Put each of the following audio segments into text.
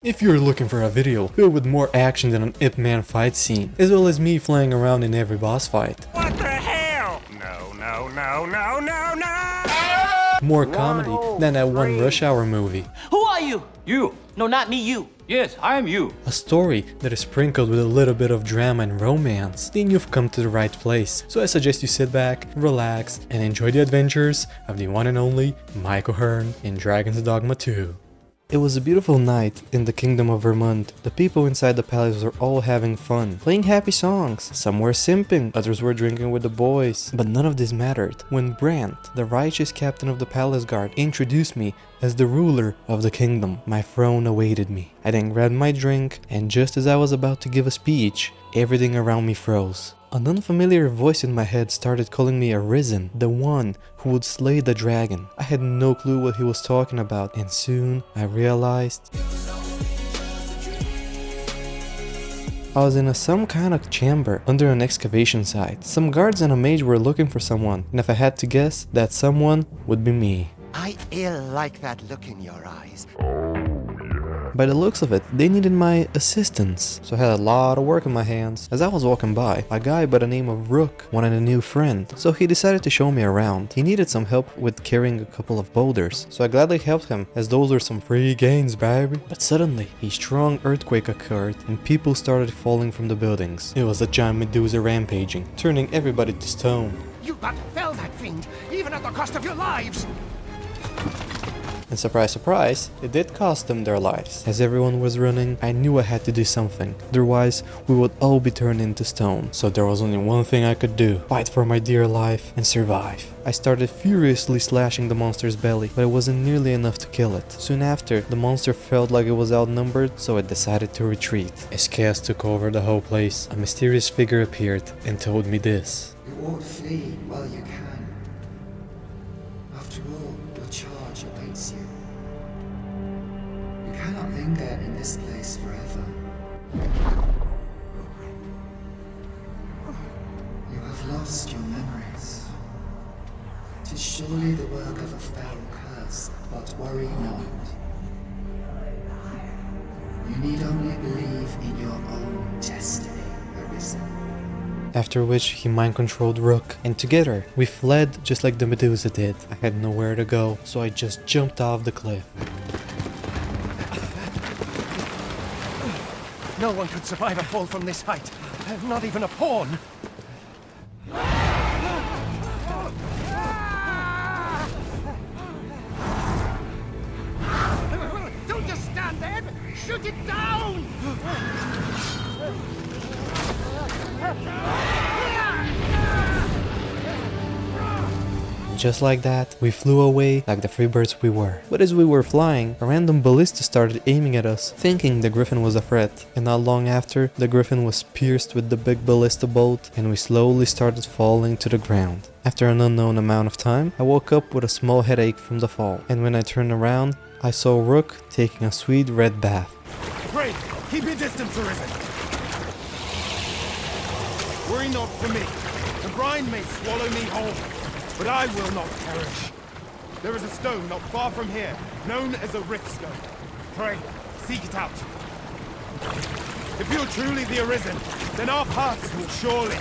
If you're looking for a video filled with more action than an Ip Man fight scene, as well as me flying around in every boss fight. What the hell? No, no, no, no, no, no! More comedy than that one Rush Hour movie. Who are you? You. No, not me, you. Yes, I am you. A story that is sprinkled with a little bit of drama and romance, then you've come to the right place. So I suggest you sit back, relax, and enjoy the adventures of the one and only Michael Hearn in Dragon's Dogma 2. It was a beautiful night in the Kingdom of Vermont. The people inside the palace were all having fun, playing happy songs. Some were simping, others were drinking with the boys. But none of this mattered when Brant, the righteous captain of the palace guard, introduced me as the ruler of the kingdom. My throne awaited me. I then grabbed my drink, and just as I was about to give a speech, everything around me froze. An unfamiliar voice in my head started calling me Arisen, the one who would slay the dragon. I had no clue what he was talking about, and soon I realized I was in some kind of chamber under an excavation site. Some guards and a mage were looking for someone, and if I had to guess, that someone would be me. I ill like that look in your eyes. By the looks of it, they needed my assistance, so I had a lot of work on my hands. As I was walking by, a guy by the name of Rook wanted a new friend, so he decided to show me around. He needed some help with carrying a couple of boulders, so I gladly helped him, as those were some free gains, baby. But suddenly, a strong earthquake occurred, and people started falling from the buildings. It was a giant Medusa rampaging, turning everybody to stone. You but fell that fiend, even at the cost of your lives! And surprise, surprise, it did cost them their lives. As everyone was running, I knew I had to do something. Otherwise, we would all be turned into stone. So there was only one thing I could do: fight for my dear life and survive. I started furiously slashing the monster's belly, but it wasn't nearly enough to kill it. Soon after, the monster felt like it was outnumbered, so it decided to retreat. As chaos took over the whole place, a mysterious figure appeared and told me this. You ought flee while you can. After all, your charge awaits you. You cannot linger in this place forever. You have lost your memories. 'Tis surely the work of a foul curse, but worry not. You need only believe in your own destiny, Arisen. After which he mind-controlled Rook, and together we fled just like the Medusa did. I had nowhere to go, so I just jumped off the cliff. No one could survive a fall from this height, not even a pawn. Don't just stand there! Shoot it down! Just like that, we flew away like the free birds we were. But as we were flying, a random ballista started aiming at us, thinking the griffin was a threat. And not long after, the griffin was pierced with the big ballista bolt, and we slowly started falling to the ground. After an unknown amount of time, I woke up with a small headache from the fall. And when I turned around, I saw Rook taking a sweet red bath. Pray, keep your distance, Arisen. Worry not for me. The brine may swallow me whole, but I will not perish. There is a stone not far from here, known as a rift stone. Pray, seek it out. If you're truly the Arisen, then our paths will surely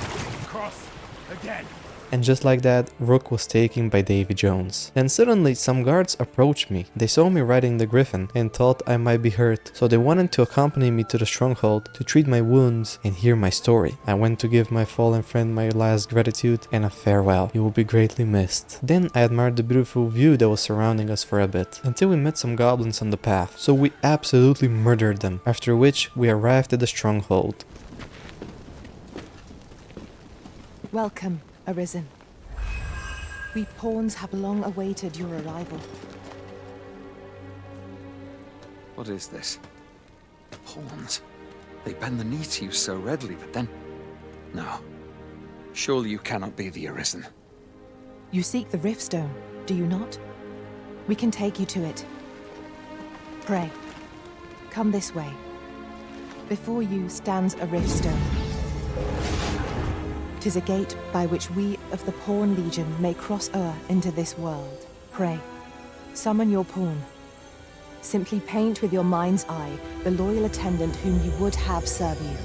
cross again. And just like that, Rook was taken by Davy Jones. And suddenly some guards approached me. They saw me riding the griffin and thought I might be hurt, so they wanted to accompany me to the stronghold to treat my wounds and hear my story. I went to give my fallen friend my last gratitude and a farewell. You will be greatly missed. Then I admired the beautiful view that was surrounding us for a bit, until we met some goblins on the path, so we absolutely murdered them, after which we arrived at the stronghold. Welcome, Arisen. We pawns have long awaited your arrival. What is this? Pawns? They bend the knee to you so readily, but then... No. Surely you cannot be the Arisen. You seek the Riftstone, do you not? We can take you to it. Pray, come this way. Before you stands a Riftstone. 'Tis a gate by which we of the Pawn Legion may cross o'er into this world. Pray, summon your pawn. Simply paint with your mind's eye the loyal attendant whom you would have serve you.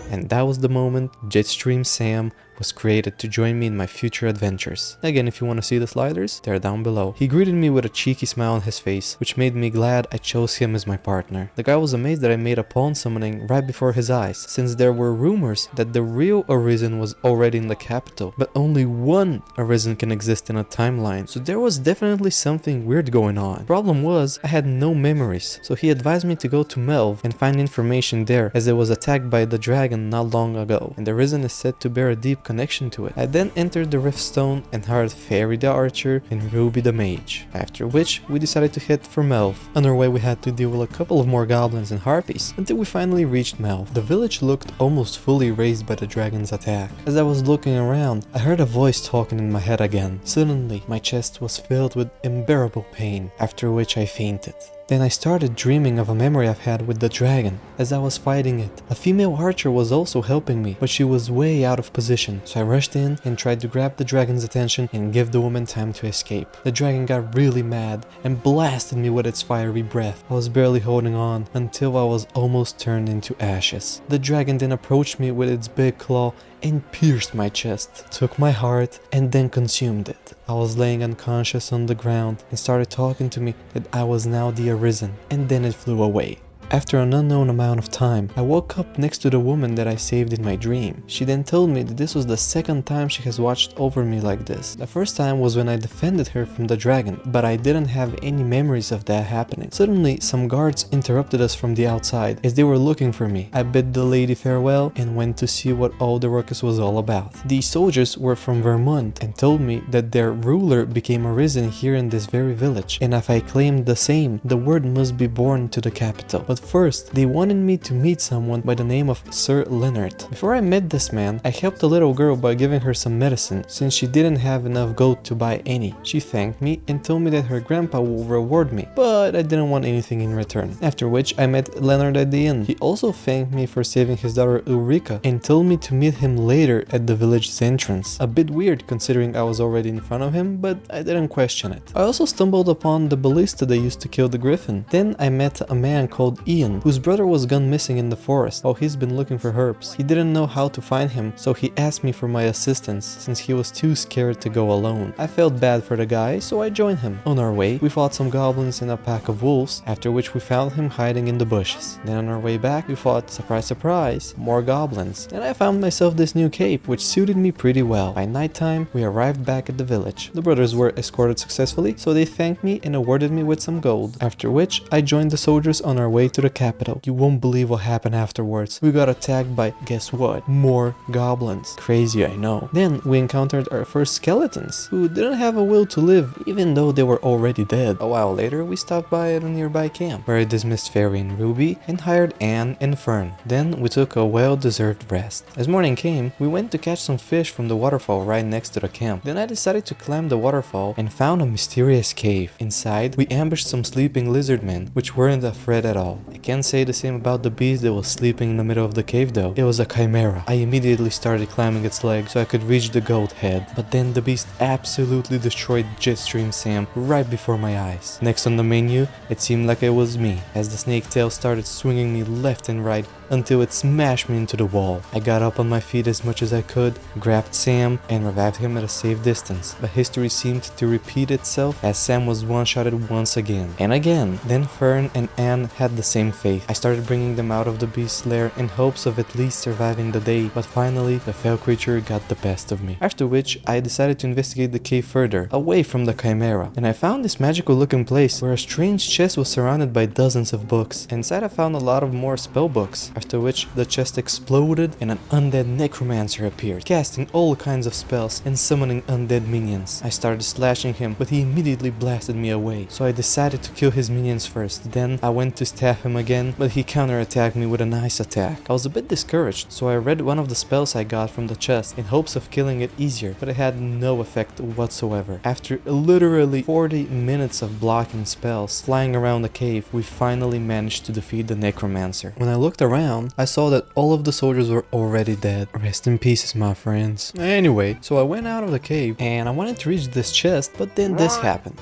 And that was the moment Jetstream Sam was created to join me in my future adventures. Again, if you want to see the sliders, they're down below. He greeted me with a cheeky smile on his face, which made me glad I chose him as my partner. The guy was amazed that I made a pawn summoning right before his eyes, since there were rumors that the real Arisen was already in the capital, but only one Arisen can exist in a timeline, so there was definitely something weird going on. Problem was, I had no memories, so he advised me to go to Melv and find information there, as it was attacked by the dragon not long ago, and the Arisen is said to bear a deep connection to it. I then entered the Riftstone and hired Fairy the Archer and Ruby the Mage, after which we decided to head for Melv. On our way we had to deal with a couple of more goblins and harpies, until we finally reached Melv. The village looked almost fully razed by the dragon's attack. As I was looking around, I heard a voice talking in my head again. Suddenly, my chest was filled with unbearable pain, after which I fainted. Then I started dreaming of a memory I've had with the dragon. As I was fighting it, a female archer was also helping me, but she was way out of position, so I rushed in and tried to grab the dragon's attention and give the woman time to escape. The dragon got really mad and blasted me with its fiery breath. I was barely holding on until I was almost turned into ashes. The dragon then approached me with its big claw and pierced my chest, took my heart, and then consumed it. I was laying unconscious on the ground and started talking to me that I was now the Arisen, and then it flew away. After an unknown amount of time, I woke up next to the woman that I saved in my dream. She then told me that this was the second time she has watched over me like this. The first time was when I defended her from the dragon, but I didn't have any memories of that happening. Suddenly, some guards interrupted us from the outside as they were looking for me. I bid the lady farewell and went to see what all the ruckus was all about. These soldiers were from Vermont and told me that their ruler became Arisen here in this very village, and if I claimed the same, the word must be borne to the capital. But first, they wanted me to meet someone by the name of Sir Leonard. Before I met this man, I helped a little girl by giving her some medicine, since she didn't have enough gold to buy any. She thanked me and told me that her grandpa will reward me, but I didn't want anything in return. After which, I met Leonard at the inn. He also thanked me for saving his daughter Ulrika and told me to meet him later at the village's entrance. A bit weird considering I was already in front of him, but I didn't question it. I also stumbled upon the ballista that used to kill the griffin. Then I met a man called Ian, whose brother was gone missing in the forest while he's been looking for herbs. He didn't know how to find him, so he asked me for my assistance since he was too scared to go alone. I felt bad for the guy, so I joined him. On our way, we fought some goblins and a pack of wolves, after which we found him hiding in the bushes. Then on our way back, we fought, surprise surprise, more goblins. And I found myself this new cape, which suited me pretty well. By nighttime, we arrived back at the village. The brothers were escorted successfully, so they thanked me and awarded me with some gold, after which I joined the soldiers on our way to the capital. You won't believe what happened afterwards. We got attacked by, guess what? More goblins. Crazy, I know. Then we encountered our first skeletons, who didn't have a will to live, even though they were already dead. A while later, we stopped by at a nearby camp, where I dismissed Fairy and Ruby and hired Anne and Fern. Then we took a well-deserved rest. As morning came, we went to catch some fish from the waterfall right next to the camp. Then I decided to climb the waterfall and found a mysterious cave. Inside, we ambushed some sleeping lizard men, which weren't a threat at all. I can't say the same about the beast that was sleeping in the middle of the cave though. It was a chimera. I immediately started climbing its leg so I could reach the goat head, but then the beast absolutely destroyed Jetstream Sam right before my eyes. Next on the menu, it seemed like it was me, as the snake tail started swinging me left and right until it smashed me into the wall. I got up on my feet as much as I could, grabbed Sam, and revived him at a safe distance, but history seemed to repeat itself as Sam was one-shotted once again and again. Then Fern and Anne had the same fate. I started bringing them out of the beast's lair in hopes of at least surviving the day, but finally the fell creature got the best of me. After which, I decided to investigate the cave further, away from the chimera, and I found this magical looking place where a strange chest was surrounded by dozens of books. Inside I found a lot of more spell books, after which the chest exploded and an undead necromancer appeared, casting all kinds of spells and summoning undead minions. I started slashing him, but he immediately blasted me away, so I decided to kill his minions first. Then I went to stab him again, but he counterattacked me with a nice attack. I was a bit discouraged, so I read one of the spells I got from the chest in hopes of killing it easier, but it had no effect whatsoever. After literally 40 minutes of blocking spells flying around the cave, we finally managed to defeat the necromancer. When I looked around, I saw that all of the soldiers were already dead. Rest in pieces, my friends. Anyway, so I went out of the cave and I wanted to reach this chest, but then this happened.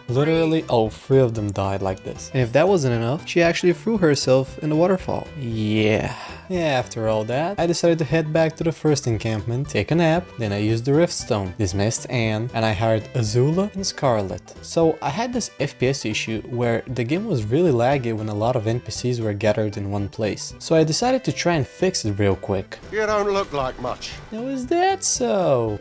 Literally all three of them died like this. And if that wasn't enough, she actually threw herself in the waterfall. Yeah, after all that, I decided to head back to the first encampment, take a nap, then I used the Rift Stone, dismissed Anne, and I hired Azula and Scarlet. So I had this FPS issue where the game was really laggy when a lot of NPCs were gathered in one place. So I decided to try and fix it real quick. You don't look like much. Now is that so?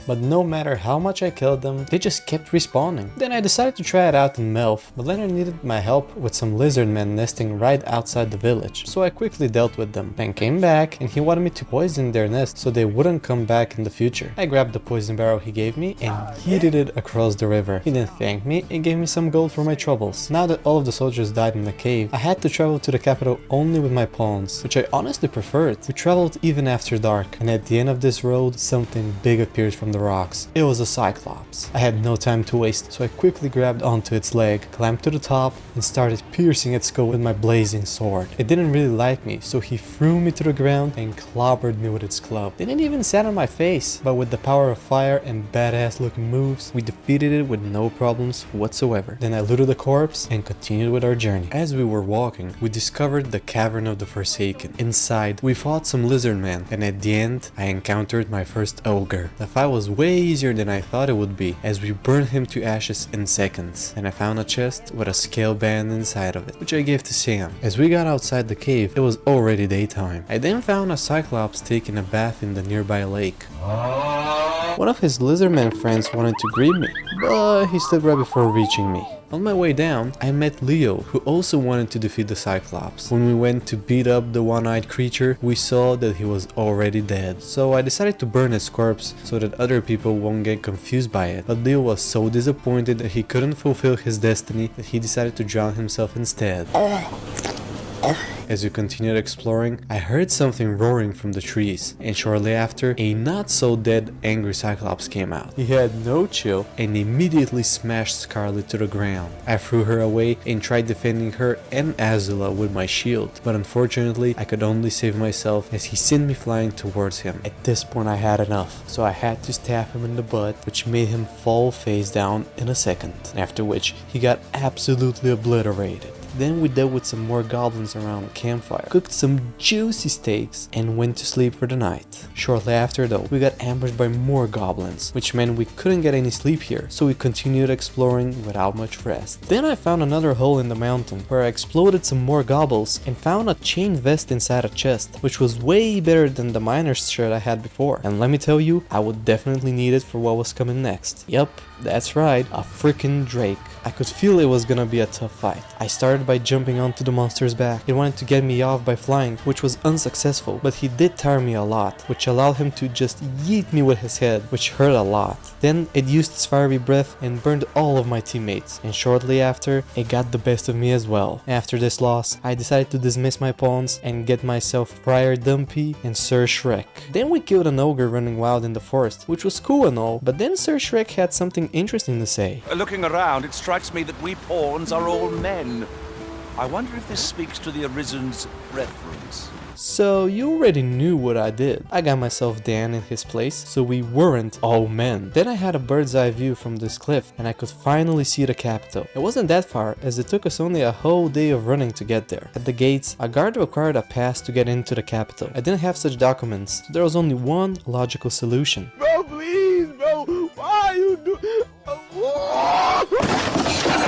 But no matter how much I killed them, they just kept respawning. Then I decided to try it out in Melf, but Leonard needed my help with some lizard men nesting right outside the village, so I quickly dealt with them. Ben came back and he wanted me to poison their nest so they wouldn't come back in the future. I grabbed the poison barrel he gave me and yeeted it across the river. He then thanked me and gave me some gold for my troubles. Now that all of the soldiers died in the cave, I had to travel to the capital only with my pawns, which I honestly preferred. We traveled even after dark, and at the end of this road, something big appeared from the rocks. It was a Cyclops. I had no time to waste, so I quickly grabbed onto its leg, climbed to the top, and started piercing its skull with my blazing sword. It didn't really like me, so he threw me to the ground and clobbered me with its club. It didn't even sat on my face, but with the power of fire and badass looking moves, we defeated it with no problems whatsoever. Then I looted the corpse and continued with our journey. As we were walking, we discovered the Cavern of the Forsaken. Inside, we fought some lizard men, and at the end, I encountered my first ogre. The fight was way easier than I thought it would be, as we burned him to ashes in seconds. And I found a chest with a scale band inside of it, which I gave to Sam. As we got outside the cave, it was already daytime. I then found a Cyclops taking a bath in the nearby lake. One of his lizardman friends wanted to greet me, but he stood right before reaching me. On my way down, I met Leo, who also wanted to defeat the Cyclops. When we went to beat up the one-eyed creature, we saw that he was already dead. So I decided to burn his corpse so that other people won't get confused by it. But Leo was so disappointed that he couldn't fulfill his destiny that he decided to drown himself instead. As we continued exploring, I heard something roaring from the trees, and shortly after, a not-so-dead angry Cyclops came out. He had no chill and immediately smashed Scarlet to the ground. I threw her away and tried defending her and Azula with my shield, but unfortunately I could only save myself as he sent me flying towards him. At this point I had enough, so I had to stab him in the butt, which made him fall face down in a second, after which he got absolutely obliterated. Then we dealt with some more goblins around a campfire, cooked some juicy steaks, and went to sleep for the night. Shortly after though, we got ambushed by more goblins, which meant we couldn't get any sleep here, so we continued exploring without much rest. Then I found another hole in the mountain, where I exploded some more gobbles and found a chain vest inside a chest, which was way better than the miner's shirt I had before. And let me tell you, I would definitely need it for what was coming next. Yup, that's right, a freaking Drake. I could feel it was gonna be a tough fight. I started by jumping onto the monster's back. It wanted to get me off by flying, which was unsuccessful, but he did tire me a lot, which allowed him to just yeet me with his head, which hurt a lot. Then it used its fiery breath and burned all of my teammates, and shortly after, it got the best of me as well. After this loss, I decided to dismiss my pawns and get myself Friar Dumpy and Sir Shrek. Then we killed an ogre running wild in the forest, which was cool and all, but then Sir Shrek had something interesting to say. Looking around, it strikes me that we pawns are all men. I wonder if this speaks to the Arisen's preference. So you already knew what I did. I got myself Dan in his place, so we weren't all men. Then I had a bird's eye view from this cliff, and I could finally see the capital. It wasn't that far, as it took us only a whole day of running to get there. At the gates, a guard required a pass to get into the capital. I didn't have such documents, so there was only one logical solution. Bro, please, bro. Why are you doing...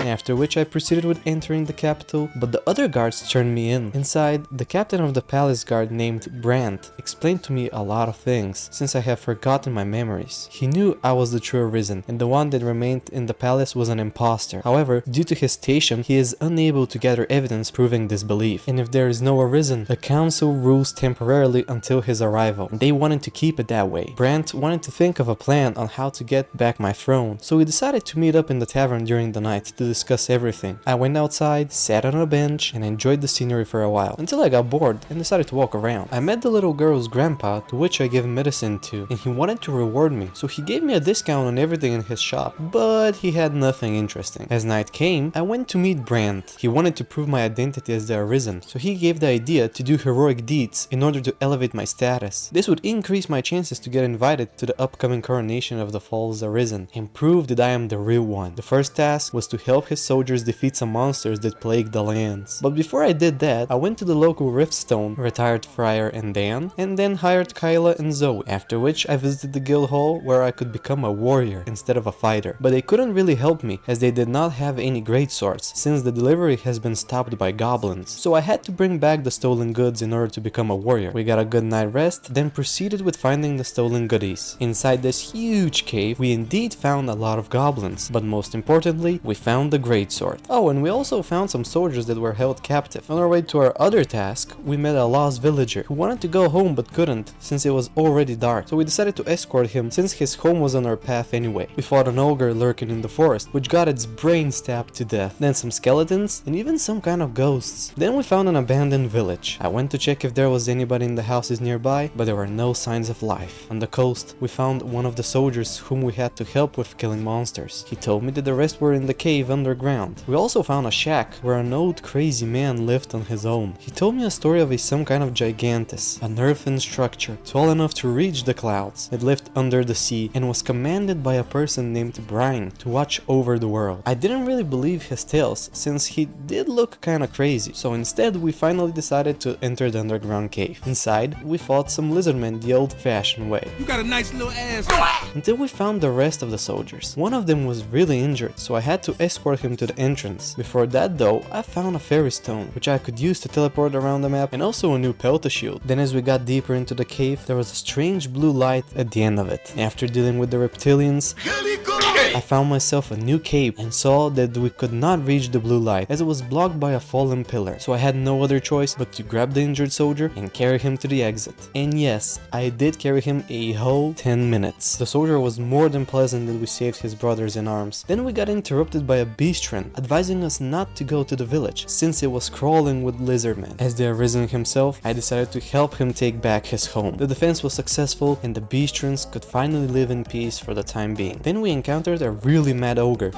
After which I proceeded with entering the capital, but the other guards turned me in. Inside, the captain of the palace guard named Brandt explained to me a lot of things, since I have forgotten my memories. He knew I was the true Arisen, and the one that remained in the palace was an imposter. However, due to his station, he is unable to gather evidence proving this belief. And if there is no Arisen, the council rules temporarily until his arrival. They wanted to keep it that way. Brandt wanted to think of a plan on how to get back my throne, so we decided to meet up in the tavern during the night to discuss everything. I went outside, sat on a bench, and enjoyed the scenery for a while, until I got bored and decided to walk around. I met the little girl's grandpa, to which I gave medicine to, and he wanted to reward me, so he gave me a discount on everything in his shop, but he had nothing interesting. As night came, I went to meet Brandt. He wanted to prove my identity as the Arisen, so he gave the idea to do heroic deeds in order to elevate my status. This would increase my chances to get invited to the upcoming coronation of the false Arisen, and prove that I am find the real one. The first task was to help his soldiers defeat some monsters that plagued the lands. But before I did that, I went to the local Riftstone, retired Friar and Dan, and then hired Kyla and Zoe, after which I visited the guild hall where I could become a warrior instead of a fighter. But they couldn't really help me as they did not have any great swords since the delivery has been stopped by goblins. So I had to bring back the stolen goods in order to become a warrior. We got a good night rest, then proceeded with finding the stolen goodies. Inside this huge cave, we indeed found a lot of goblins, but most importantly, we found the greatsword. Oh, and we also found some soldiers that were held captive. On our way to our other task, we met a lost villager who wanted to go home but couldn't since it was already dark, so we decided to escort him since his home was on our path anyway. We fought an ogre lurking in the forest, which got its brain stabbed to death, then some skeletons, and even some kind of ghosts. Then we found an abandoned village. I went to check if there was anybody in the houses nearby, but there were no signs of life. On the coast, we found one of the soldiers whom we had to help with killing monsters. He told me that the rest were in the cave underground. We also found a shack where an old crazy man lived on his own. He told me a story of some kind of gigantus, an earthen structure tall enough to reach the clouds. It lived under the sea and was commanded by a person named Brian to watch over the world. I didn't really believe his tales since he did look kinda crazy, so instead we finally decided to enter the underground cave. Inside, we fought some lizardmen the old-fashioned way. You got a nice little ass. Until we found the rest of the soldiers. One of them was really injured, so I had to escort him to the entrance. Before that though, I found a fairy stone, which I could use to teleport around the map, and also a new pelta shield. Then as we got deeper into the cave, there was a strange blue light at the end of it. After dealing with the reptilians, I found myself a new cave and saw that we could not reach the blue light as it was blocked by a fallen pillar. So I had no other choice but to grab the injured soldier and carry him to the exit. And yes, I did carry him a whole 10 minutes. The soldier was more than pleasant that we saved his brothers in arms. Then we got interrupted by a beastren advising us not to go to the village since it was crawling with lizardmen. As the Arisen himself, I decided to help him take back his home. The defense was successful and the beastrens could finally live in peace for the time being. Then we encountered a really mad ogre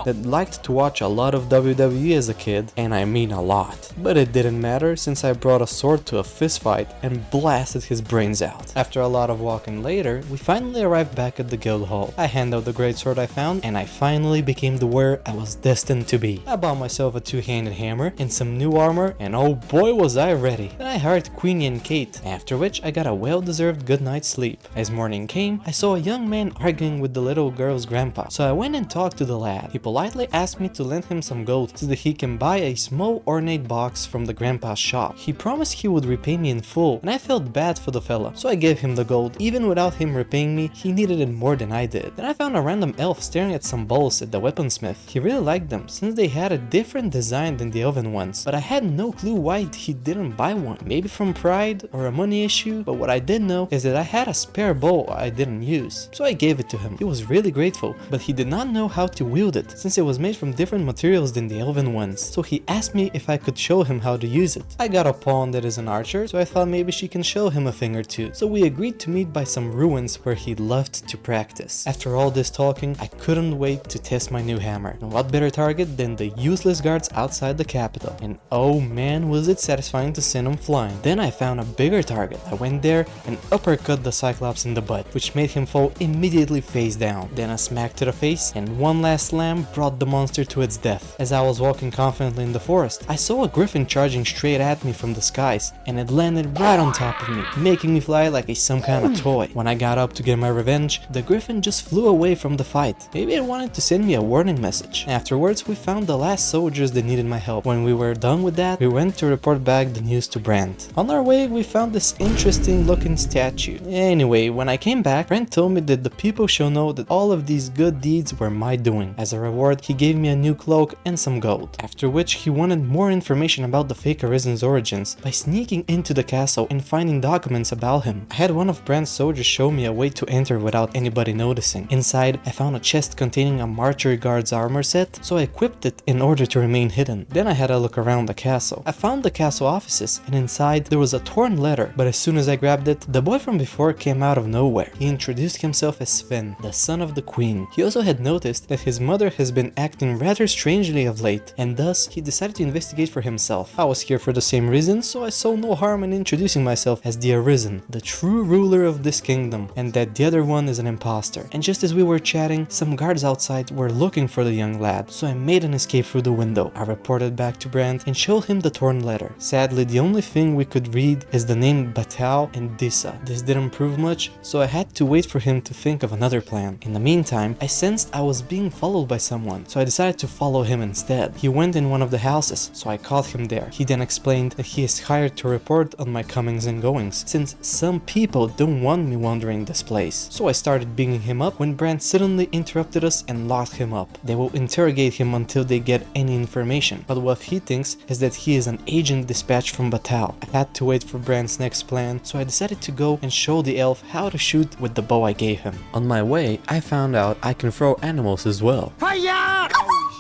that liked to watch a lot of WWE as a kid, and I mean a lot. But it didn't matter since I brought a sword to a fist fight and blasted his brains out. After a lot of walking later, we finally arrived back at the guild hall. I handed out the greatsword I found and I finally became the warrior I was destined to be. I bought myself a two-handed hammer and some new armor, and oh boy was I ready. Then I hired Queenie and Kate, after which I got a well-deserved good night's sleep. As morning came, I saw a young man arguing with the little girl's grandpa, so I went and talked to the lad. He politely asked me to lend him some gold so that he can buy a small ornate box from the grandpa's shop. He promised he would repay me in full, and I felt bad for the fella, so I gave him the gold. Even without him repaying me, he needed it more than I did. Then I found a random elf staring at some bowls at the weaponsmith. He really liked them since they had a different design than the elven ones, but I had no clue why he didn't buy one. Maybe from pride or a money issue, but what I did know is that I had a spare bow I didn't use, so I gave it to him. He was really grateful, but he did not know how to wield it since it was made from different materials than the elven ones, so he asked me if I could show him how to use it. I got a pawn that is an archer, so I thought maybe she can show him a thing or two, so we agreed to meet by some ruins where he loved to practice. After all this talking, I couldn't wait to test my new hammer, and what better target than the useless guards outside the capital, and oh man was it satisfying to send them flying. Then I found a bigger target. I went there and uppercut the Cyclops in the butt, which made him fall immediately face down. Then a smack to the face, and one last slam brought the monster to its death. As I was walking confidently in the forest, I saw a griffin charging straight at me from the skies, and it landed right on top of me, making me fly like some kind of toy. When I got up to get my revenge, the griffin just flew away from the fight. Maybe it wanted to send me a warning message. Afterwards, we found the last soldiers that needed my help. When we were done with that, we went to report back the news to Brent. On our way, we found this interesting looking statue. Anyway, when I came back, Brent told me that the people shall know that all of these good deeds were my doing. As a reward, he gave me a new cloak and some gold. After which, he wanted more information about the fake Arisen's origins by sneaking into the castle and finding documents about him. I had one of Brent's soldiers show me a way to enter without anybody noticing. Inside, I found a chest containing a Marcher Guard's armor set, so I equipped it in order to remain hidden. Then I had a look around the castle. I found the castle offices, and inside there was a torn letter, but as soon as I grabbed it, the boy from before came out of nowhere. He introduced himself as Sven, the son of the queen. He also had noticed that his mother has been acting rather strangely of late, and thus he decided to investigate for himself. I was here for the same reason, so I saw no harm in introducing myself as the Arisen, the true ruler of this kingdom, and that the other one is an imposter. And just as we were chatting, some guards outside were looking for the young lad, so I made an escape through the window. I reported back to Brand and showed him the torn letter. Sadly, the only thing we could read is the name Batal and Dissa. This didn't prove much, so I had to wait for him to think of another plan. In the meantime, I sensed I was being followed by someone, so I decided to follow him instead. He went in one of the houses, so I caught him there. He then explained that he is hired to report on my comings and goings, since some people don't want me wandering this place. So I started beating him up when Brand suddenly interrupted us and locked him up. They will interrogate him until they get any information, but what he thinks is that he is an agent dispatched from Batal. I had to wait for Brand's next plan, so I decided to go and show the elf how to shoot with the bow I gave him. On my way, I found out I can throw animals as well.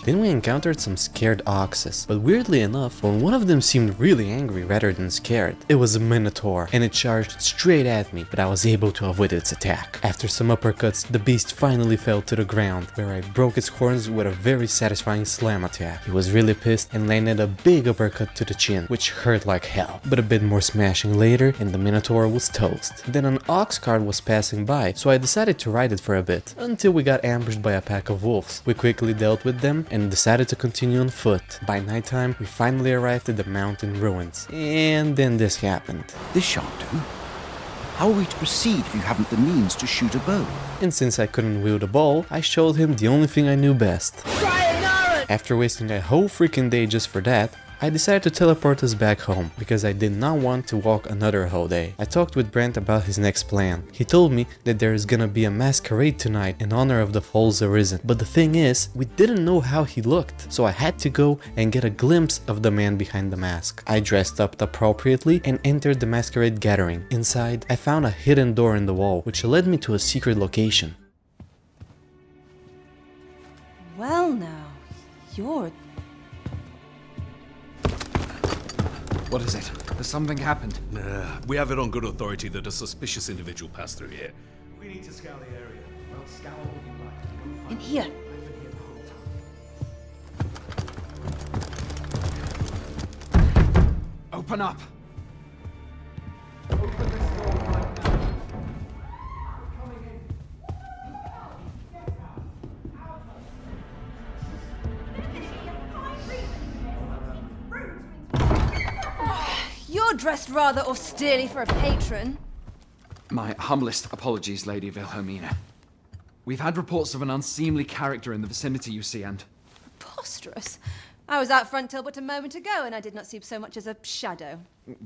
Then we encountered some scared oxes, but weirdly enough, well, one of them seemed really angry rather than scared. It was a minotaur, and it charged straight at me, but I was able to avoid its attack. After some uppercuts, the beast finally fell to the ground, where I broke its horns with a very satisfying slam attack. He was really pissed and landed a big uppercut to the chin, which hurt like hell. But a bit more smashing later, and the minotaur was toast. Then an ox cart was passing by, so I decided to ride it for a bit, until we got ambushed by a pack of wolves. We quickly dealt with them, and decided to continue on foot. By nighttime, we finally arrived at the mountain ruins. And then this happened. This shan't do. How are we to proceed if you haven't the means to shoot a bow? And since I couldn't wield a bow, I showed him the only thing I knew best. After wasting a whole freaking day just for that, I decided to teleport us back home, because I did not want to walk another whole day. I talked with Brent about his next plan. He told me that there is gonna be a masquerade tonight in honor of the Falls Arisen, but the thing is, we didn't know how he looked, so I had to go and get a glimpse of the man behind the mask. I dressed up appropriately and entered the masquerade gathering. Inside, I found a hidden door in the wall, which led me to a secret location. Well now, you're... What is it? Has something happened? We have it on good authority that a suspicious individual passed through here. We need to scour the area. Well, scour all you like. Go find In here. I've been here the whole time. Open up! Open this door right now. We're coming in. You're dressed rather austerely for a patron. My humblest apologies, Lady Wilhelmina. We've had reports of an unseemly character in the vicinity, you see, and... Preposterous. I was out front till but a moment ago, and I did not see so much as a shadow.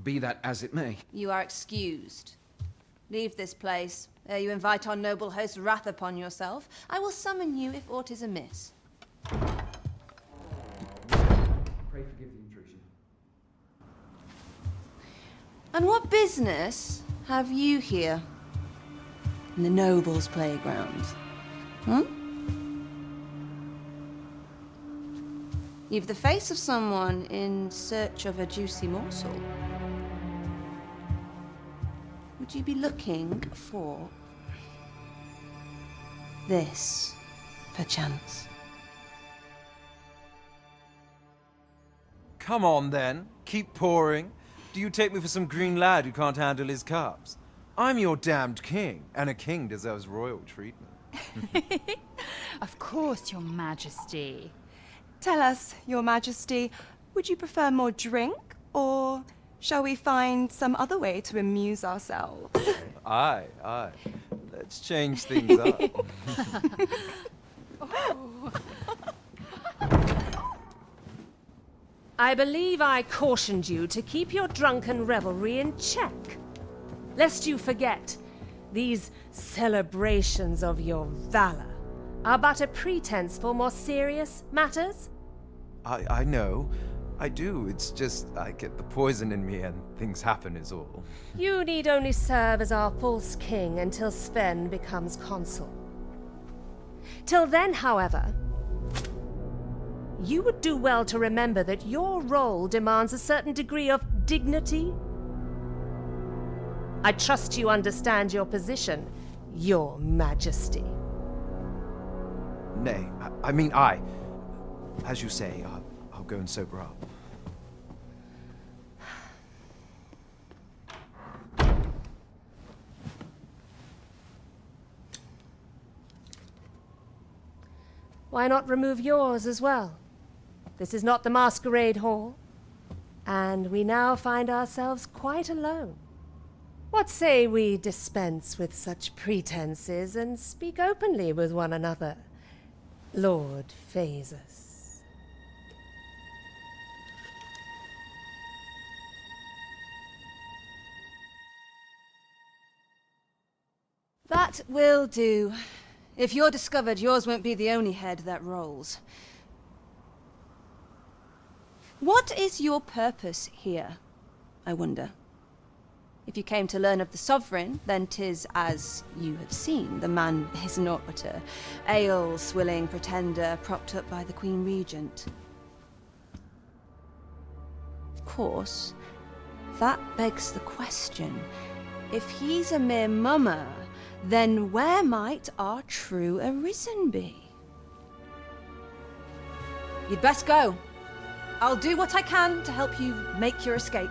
Be that as it may. You are excused. Leave this place, ere you invite our noble host's wrath upon yourself. I will summon you if aught is amiss. Pray forgive the intrusion. And what business have you here? In the nobles' playgrounds? You've the face of someone in search of a juicy morsel. Would you be looking for this, perchance? Come on, then. Keep pouring. Do you take me for some green lad who can't handle his cups? I'm your damned king, and a king deserves royal treatment. Of course, Your Majesty. Tell us, Your Majesty, would you prefer more drink, or shall we find some other way to amuse ourselves? Aye. Let's change things up. I believe I cautioned you to keep your drunken revelry in check. Lest you forget, these celebrations of your valor are but a pretense for more serious matters. I know. I do. It's just I get the poison in me and things happen is all. You need only serve as our false king until Sven becomes consul. Till then, however, you would do well to remember that your role demands a certain degree of dignity. I trust you understand your position, Your Majesty. Nay, I mean I. As you say, I'll go and sober up. Why not remove yours as well? This is not the masquerade hall, and we now find ourselves quite alone. What say we dispense with such pretenses and speak openly with one another, Lord Phaesus? That will do. If you're discovered, yours won't be the only head that rolls. What is your purpose here, I wonder? If you came to learn of the Sovereign, then 'tis as you have seen. The man is naught but a ale-swilling pretender propped up by the Queen Regent. Of course, that begs the question. If he's a mere mummer, then where might our true Arisen be? You'd best go. I'll do what I can to help you make your escape.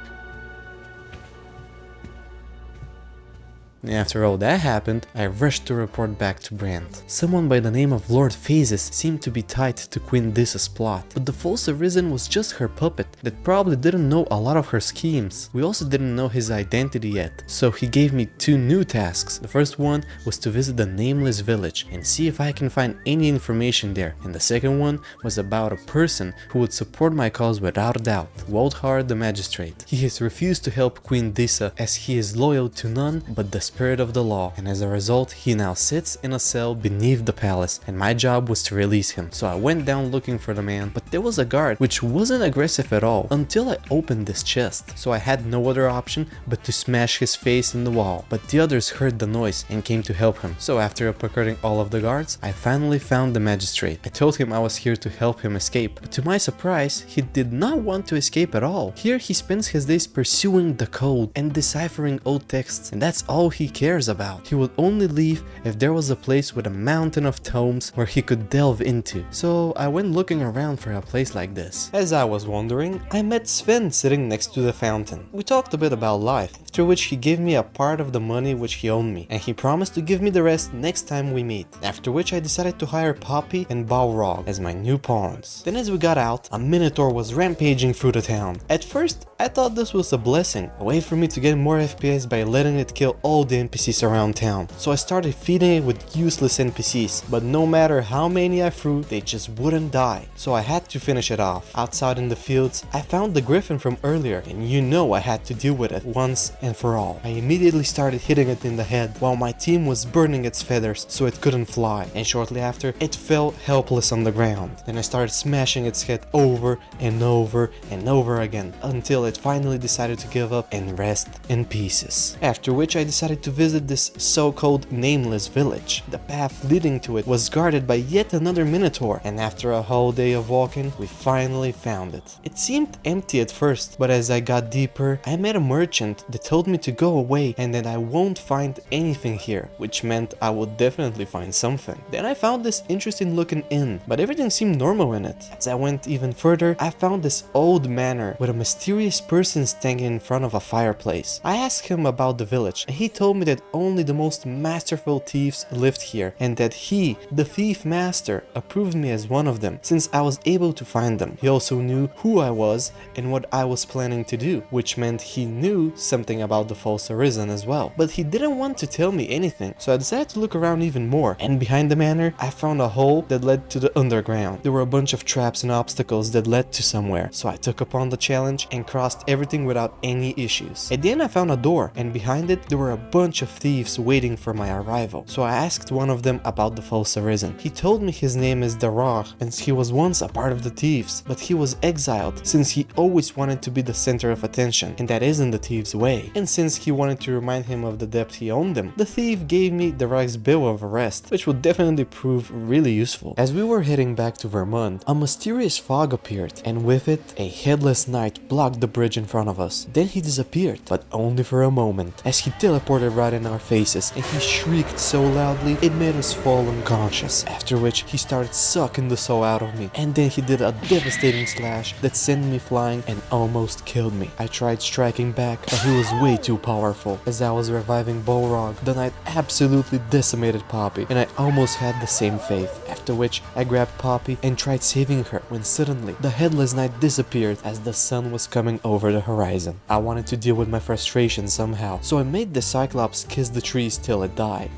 After all that happened, I rushed to report back to Brand. Someone by the name of Lord Phaesus seemed to be tied to Queen Dissa's plot, but the false Arisen was just her puppet that probably didn't know a lot of her schemes. We also didn't know his identity yet, so he gave me two new tasks. The first one was to visit the Nameless Village and see if I can find any information there, and the second one was about a person who would support my cause without a doubt, Woldhard the Magistrate. He has refused to help Queen Dissa as he is loyal to none but the spirit of the law, and as a result he now sits in a cell beneath the palace, and my job was to release him. So I went down looking for the man, but there was a guard which wasn't aggressive at all until I opened this chest, so I had no other option but to smash his face in the wall. But the others heard the noise and came to help him, so after uppercutting all of the guards, I finally found the magistrate. I told him I was here to help him escape, but to my surprise he did not want to escape at all. Here he spends his days pursuing the code and deciphering old texts, and that's all he cares about. He would only leave if there was a place with a mountain of tomes where he could delve into. So I went looking around for a place like this. As I was wandering, I met Sven sitting next to the fountain. We talked a bit about life, after which he gave me a part of the money which he owed me, and he promised to give me the rest next time we meet. After which I decided to hire Poppy and Balrog as my new pawns. Then as we got out, a minotaur was rampaging through the town. At first, I thought this was a blessing, a way for me to get more FPS by letting it kill all the NPCs around town. So I started feeding it with useless NPCs, but no matter how many I threw, they just wouldn't die. So I had to finish it off. Outside in the fields, I found the griffin from earlier, and you know I had to deal with it once and for all. I immediately started hitting it in the head while my team was burning its feathers so it couldn't fly, and shortly after, it fell helpless on the ground. Then I started smashing its head over and over and over again until it finally decided to give up and rest in pieces. After which I decided to visit this so-called Nameless Village. The path leading to it was guarded by yet another minotaur, and after a whole day of walking, we finally found it. It seemed empty at first, but as I got deeper, I met a merchant that told me to go away and that I won't find anything here, which meant I would definitely find something. Then I found this interesting looking inn, but everything seemed normal in it. As I went even further, I found this old manor with a mysterious person standing in front of a fireplace. I asked him about the village, and he told me that only the most masterful thieves lived here, and that he, the thief master, approved me as one of them, since I was able to find them. He also knew who I was and what I was planning to do, which meant he knew something about the false Arisen as well. But he didn't want to tell me anything, so I decided to look around even more, and behind the manor, I found a hole that led to the underground. There were a bunch of traps and obstacles that led to somewhere, so I took upon the challenge and crossed everything without any issues. At the end I found a door, and behind it there were a bunch of thieves waiting for my arrival, so I asked one of them about the false Arisen. He told me his name is Darach, and he was once a part of the thieves, but he was exiled since he always wanted to be the center of attention, and that isn't the thief's way. And since he wanted to remind him of the debt he owed him, the thief gave me Darach's bill of arrest, which would definitely prove really useful. As we were heading back to Vermont, a mysterious fog appeared, and with it, a headless knight blocked the bridge in front of us. Then he disappeared, but only for a moment, as he teleported exploded right in our faces, and he shrieked so loudly it made us fall unconscious, after which he started sucking the soul out of me, and then he did a devastating slash that sent me flying and almost killed me. I tried striking back, but he was way too powerful. As I was reviving Balrog, the knight absolutely decimated Poppy, and I almost had the same fate, after which I grabbed Poppy and tried saving her when suddenly the headless knight disappeared as the sun was coming over the horizon. I wanted to deal with my frustration somehow, so I made the Cyclops kiss the trees till it died.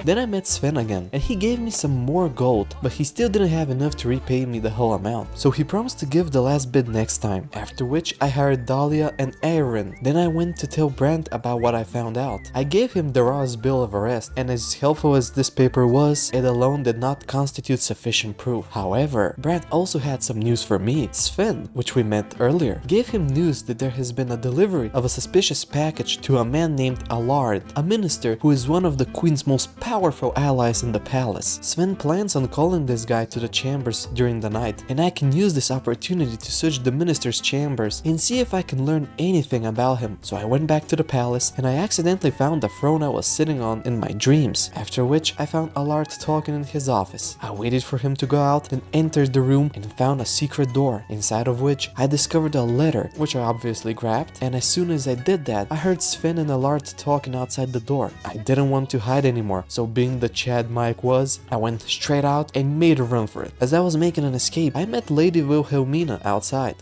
Then I met Sven again, and he gave me some more gold, but he still didn't have enough to repay me the whole amount, so he promised to give the last bit next time, after which I hired Dahlia and Aaron. Then I went to tell Brandt about what I found out. I gave him Dara's bill of arrest, and as helpful as this paper was, it alone did not constitute sufficient proof. However, Brandt also had some news for me. Sven, which we met earlier, gave him news that there has been a delivery of a suspicious package to a man named Allard, a minister who is one of the Queen's most powerful allies in the palace. Sven plans on calling this guy to the chambers during the night, and I can use this opportunity to search the minister's chambers and see if I can learn anything about him. So I went back to the palace, and I accidentally found the throne I was sitting on in my dreams, after which I found Allard talking in his office. I waited for him to go out and entered the room and found a secret door, inside of which I discovered a letter, which I obviously grabbed, and as soon as I did that, I heard Sven and Allard talking outside the door. I didn't want to hide anymore, so being the Chad Mike was, I went straight out and made a run for it. As I was making an escape, I met Lady Wilhelmina outside.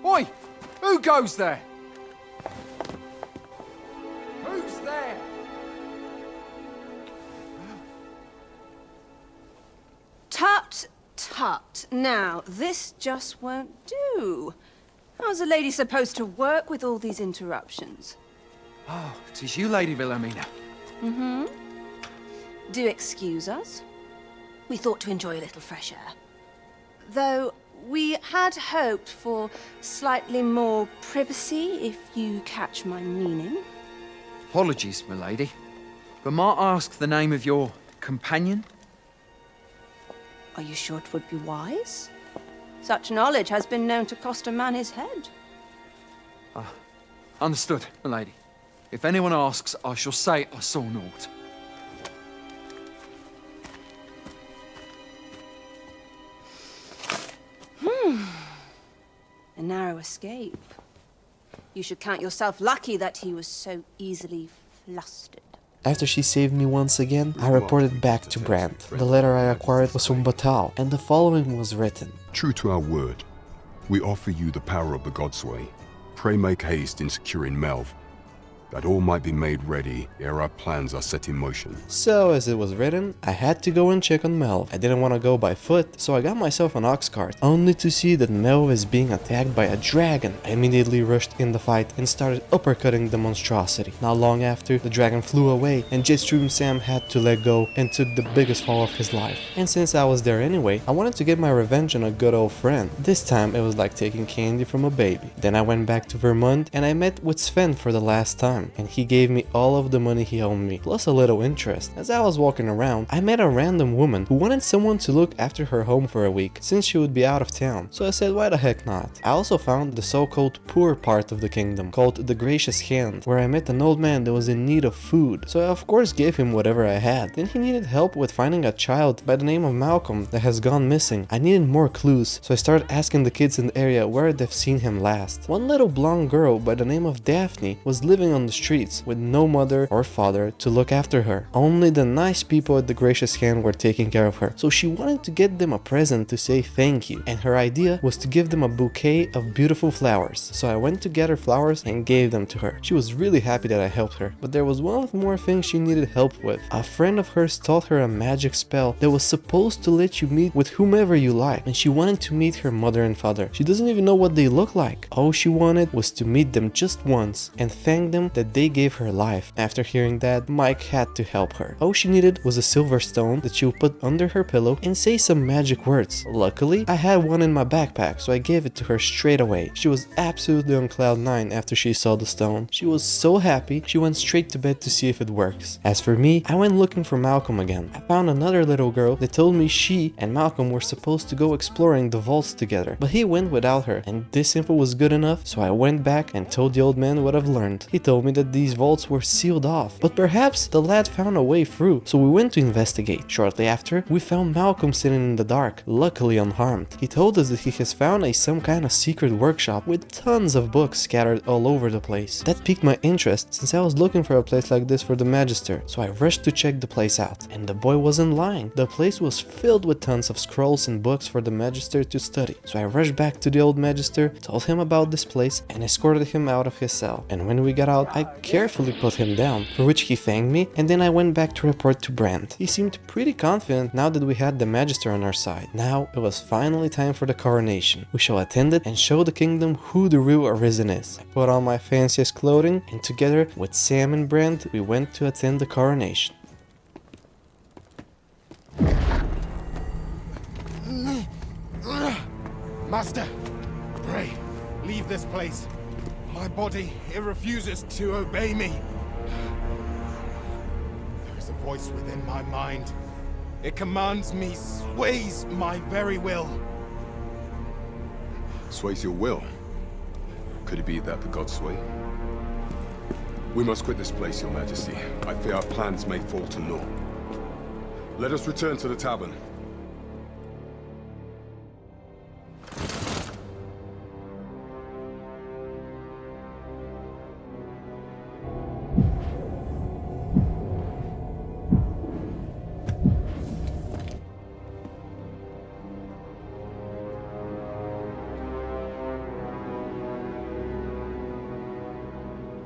Oi! Who goes there? Who's there? Tut, tut. Now, this just won't do. How's a lady supposed to work with all these interruptions? Oh, it is you, Lady Wilhelmina. Mm-hmm. Do excuse us. We thought to enjoy a little fresh air. Though we had hoped for slightly more privacy, if you catch my meaning. Apologies, milady. But might I ask the name of your companion? Are you sure it would be wise? Such knowledge has been known to cost a man his head. Understood, milady. If anyone asks, I shall say I saw naught. A narrow escape. You should count yourself lucky that he was so easily flustered. After she saved me once again, I reported back to Brandt. The letter I acquired was from Batal, and the following was written. True to our word, we offer you the power of the Godsway. Pray make haste in securing Melv, that all might be made ready ere our plans are set in motion. So, as it was written, I had to go and check on Melv. I didn't want to go by foot, so I got myself an ox cart, only to see that Melv is being attacked by a dragon. I immediately rushed in the fight and started uppercutting the monstrosity. Not long after, the dragon flew away, and Jetstream Sam had to let go and took the biggest fall of his life. And since I was there anyway, I wanted to get my revenge on a good old friend. This time, it was like taking candy from a baby. Then I went back to Vermont, and I met with Sven for the last time, and he gave me all of the money he owed me, plus a little interest. As I was walking around, I met a random woman who wanted someone to look after her home for a week, since she would be out of town. So I said, why the heck not? I also found the so-called poor part of the kingdom, called the Gracious Hand, where I met an old man that was in need of food. So I of course gave him whatever I had. Then he needed help with finding a child by the name of Malcolm that has gone missing. I needed more clues, so I started asking the kids in the area where they've seen him last. One little blonde girl by the name of Daphne was living on the streets with no mother or father to look after her. Only the nice people at the Gracious Hand were taking care of her, so she wanted to get them a present to say thank you, and her idea was to give them a bouquet of beautiful flowers. So I went to gather flowers and gave them to her. She was really happy that I helped her, but there was one more thing she needed help with. A friend of hers taught her a magic spell that was supposed to let you meet with whomever you like, and she wanted to meet her mother and father. She doesn't even know what they look like. All she wanted was to meet them just once and thank them that they gave her life. After hearing that, Mike had to help her. All she needed was a silver stone that she would put under her pillow and say some magic words. Luckily, I had one in my backpack, so I gave it to her straight away. She was absolutely on cloud 9 after she saw the stone. She was so happy, she went straight to bed to see if it works. As for me, I went looking for Malcolm again. I found another little girl that told me she and Malcolm were supposed to go exploring the vaults together, but he went without her, and this info was good enough, so I went back and told the old man what I've learned. He told me that these vaults were sealed off, but perhaps the lad found a way through, so we went to investigate. Shortly after, we found Malcolm sitting in the dark, luckily unharmed. He told us that he has found some kind of secret workshop with tons of books scattered all over the place. That piqued my interest since I was looking for a place like this for the Magister, so I rushed to check the place out. And the boy wasn't lying. The place was filled with tons of scrolls and books for the Magister to study. So I rushed back to the old Magister, told him about this place, and escorted him out of his cell. And when we got out, I carefully put him down, for which he thanked me, and then I went back to report to Brand. He seemed pretty confident now that we had the Magister on our side. Now it was finally time for the coronation. We shall attend it and show the kingdom who the real Arisen is. I put on my fanciest clothing, and together with Sam and Brand, we went to attend the coronation. Master, pray, leave this place. My body, it refuses to obey me. There is a voice within my mind. It commands me, sways my very will. Sways your will? Could it be that the gods sway? We must quit this place, your majesty. I fear our plans may fall to naught. Let us return to the tavern.